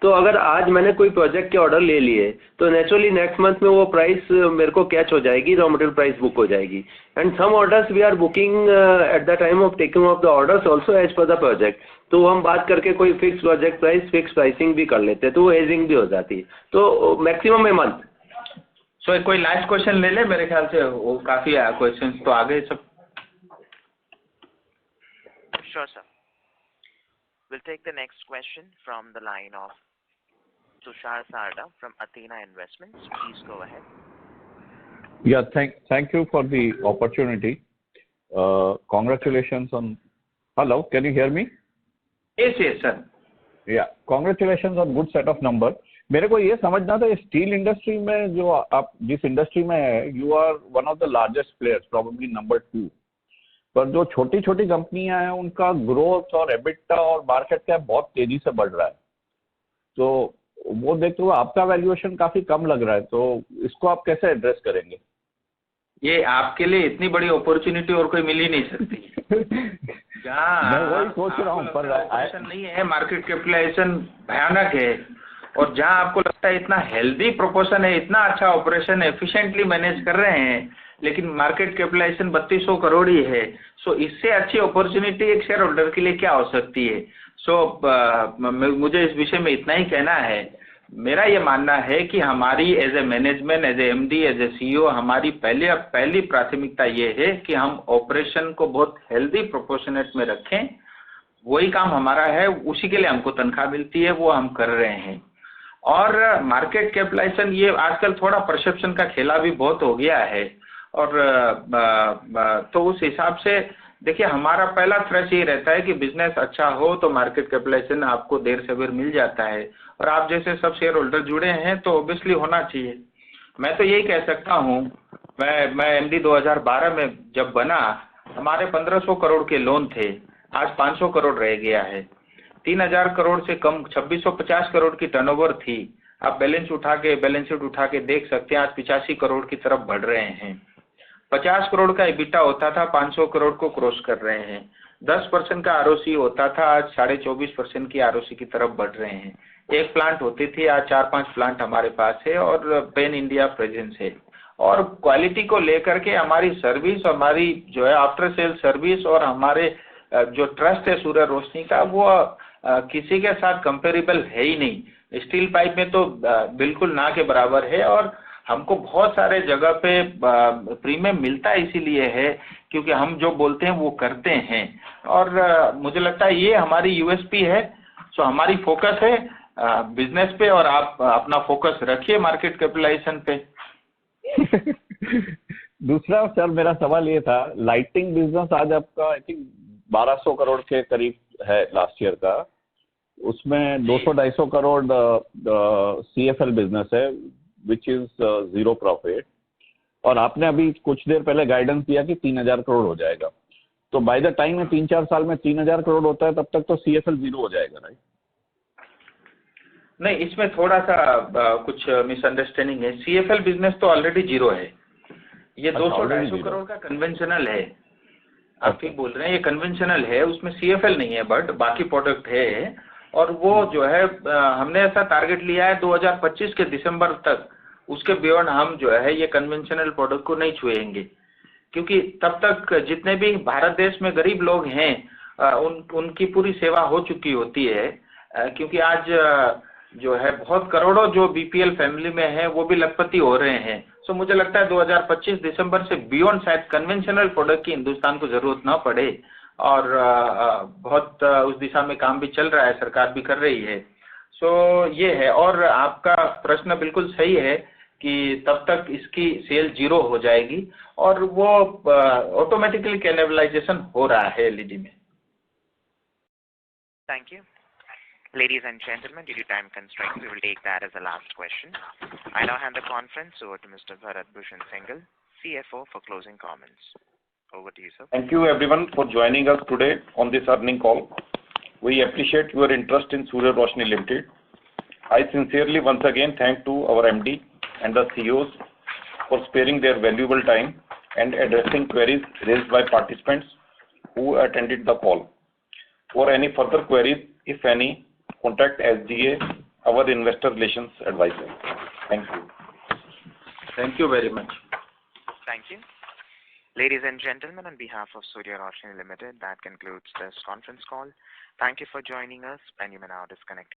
तो अगर आज मैंने कोई प्रोजेक्ट के ऑर्डर ले लिए तो नेचुरली नेक्स्ट मंथ में वो प्राइस मेरे को कैच हो जाएगी, रॉ मटेरियल प्राइस बुक हो जाएगी। And some orders we are booking at the time of taking of the orders also as per the project. तो हम बात करके कोई fix project price fix pricing भी कर लेते हैं, तो वो हेजिंग भी हो जाती है। तो मैक्सिमम ए मंथ। सो कोई लास्ट क्वेश्चन ले ले, मेरे ख्याल से वो काफ़ी क्वेश्चन तो आ गए सब। Sure, sir. We'll take the next question from the line of Tushar Sarda from Athena Investments. Please go ahead. Yeah, thank you for the opportunity. Congratulations on. Hello, can you hear me? Yes, sir. Yeah, congratulations on good set of numbers. मेरे को ये समझना था, steel industry में जो आप जिस industry में है, you are one of the largest players, probably number 2। पर जो छोटी छोटी कंपनियां हैं उनका ग्रोथ और एबिटा और मार्केट कैप बहुत तेजी से बढ़ रहा है, तो वो देखते हुए आपका वैल्यूएशन काफी कम लग रहा है, तो इसको आप कैसे एड्रेस करेंगे? ये आपके लिए इतनी बड़ी अपॉर्चुनिटी और कोई मिल ही नहीं सकती। मैं वही सोच रहा हूँ, पर नहीं है, मार्केट कैपिटलाइजेशन भयानक है, और जहाँ आपको लगता है इतना हेल्दी प्रोपोर्शन है, इतना अच्छा ऑपरेशन एफिशिएंटली मैनेज कर रहे हैं, लेकिन मार्केट कैपिटलाइजेशन 3200 करोड़ ही है। सो इससे अच्छी अपॉर्चुनिटी एक शेयर होल्डर के लिए क्या हो सकती है? सो मुझे इस विषय में इतना ही कहना है। मेरा ये मानना है कि हमारी as a management, as a MD, as a CEO, हमारी पहली प्राथमिकता ये है कि हम ऑपरेशन को बहुत हेल्दी प्रोपोर्शनेट में रखें। वही काम हमारा है, उसी के लिए हमको तनख्वाह मिलती है, वो हम कर रहे हैं। और मार्केट कैपिटलाइजेशन ये आजकल थोड़ा परसेप्शन का खेला भी बहुत हो गया है, और तो उस हिसाब से देखिए, हमारा पहला थ्रस्ट ये रहता है कि बिजनेस अच्छा हो तो मार्केट कैपिटलाइजेशन आपको देर सवेर मिल जाता है, और आप जैसे सब शेयर होल्डर जुड़े हैं तो ऑब्वियसली होना चाहिए। मैं तो यही कह सकता हूँ, मैं एमडी 2012 में जब बना, हमारे 1500 करोड़ के लोन थे, आज 500 करोड़ रह गया है। 3000 करोड़ से कम 2650 करोड़ की टर्नओवर थी। आप बैलेंस शीट उठा के देख सकते हैं, आज 85 करोड़ की तरफ बढ़ रहे हैं। 50 करोड़ का EBITDA होता था, 500 करोड़ को क्रॉस कर रहे हैं। 10% का ROC होता था, आज 24.5% की ROC की तरफ बढ़ रहे हैं। एक प्लांट होती थी, आज 4-5 प्लांट हमारे पास है और पैन इंडिया प्रेजेंस है। और क्वालिटी को लेकर के हमारी सर्विस, हमारी जो है आफ्टर सेल सर्विस और हमारे जो ट्रस्ट है सूर्य रोशनी का, वो किसी के साथ कंपेरेबल है ही नहीं। स्टील पाइप में तो बिल्कुल ना के बराबर है, और हमको बहुत सारे जगह पे प्रीमियम मिलता इसीलिए है क्योंकि हम जो बोलते हैं वो करते हैं, और मुझे लगता है ये हमारी यूएसपी है। सो हमारी फोकस है बिजनेस पे, और आप अपना फोकस रखिए मार्केट कैपिटलाइजेशन पे। दूसरा सर, मेरा सवाल ये था, लाइटिंग बिजनेस आज आपका आई थिंक 1200 करोड़ के करीब है लास्ट ईयर का, उसमें 200-250 करोड़ CFL बिजनेस है विच इज जीरो प्रॉफिट, और आपने अभी कुछ देर पहले गाइडेंस दिया कि 3000 करोड़ हो जाएगा। तो बाय द टाइम में 3-4 साल में 3000 करोड़ होता है, तब तक तो CFL जीरो हो जाएगा, राइट? नहीं, इसमें थोड़ा सा कुछ मिसअंडरस्टैंडिंग है। CFL बिजनेस तो ऑलरेडी जीरो है। ये 200-250 करोड़ का कन्वेंशनल है। आप ठीक बोल रहे हैं, ये कन्वेंशनल है, उसमें CFL नहीं है, बट बाकी प्रोडक्ट है। और वो जो है हमने ऐसा टारगेट लिया है 2025 के दिसंबर तक, उसके बियॉन्ड हम जो है ये कन्वेंशनल प्रोडक्ट को नहीं छुएंगे, क्योंकि तब तक जितने भी भारत देश में गरीब लोग हैं उनकी पूरी सेवा हो चुकी होती है। क्योंकि आज जो है बहुत करोड़ों जो BPL फैमिली में है वो भी लखपति हो रहे हैं। सो मुझे लगता है 2025 दिसंबर से बियॉन्ड शायद कन्वेंशनल प्रोडक्ट की हिंदुस्तान को जरूरत ना पड़े, और बहुत उस दिशा में काम भी चल रहा है, सरकार भी कर रही है। सो ये है, और आपका प्रश्न बिल्कुल सही है कि तब तक इसकी सेल जीरो हो जाएगी, और वो ऑटोमेटिकली कैनिबलाइजेशन हो रहा है LED में। Thank you. Ladies and gentlemen, due to time constraints, we will take that as the last question. I now hand the conference over to Mr. Bharat Bhushan Singhal, CFO, for closing comments. Over to you, sir. Thank you everyone for joining us today on this earning call. We appreciate your interest in Surya Roshni Limited. I sincerely once again thank to our MD and the CEOs for sparing their valuable time and addressing queries raised by participants who attended the call. For any further queries, if any, contact SGA, our investor relations advisor. Thank you. Thank you very much. Thank you. Ladies and gentlemen, on behalf of Surya Roshni Limited, that concludes this conference call. Thank you for joining us, and you may now disconnect.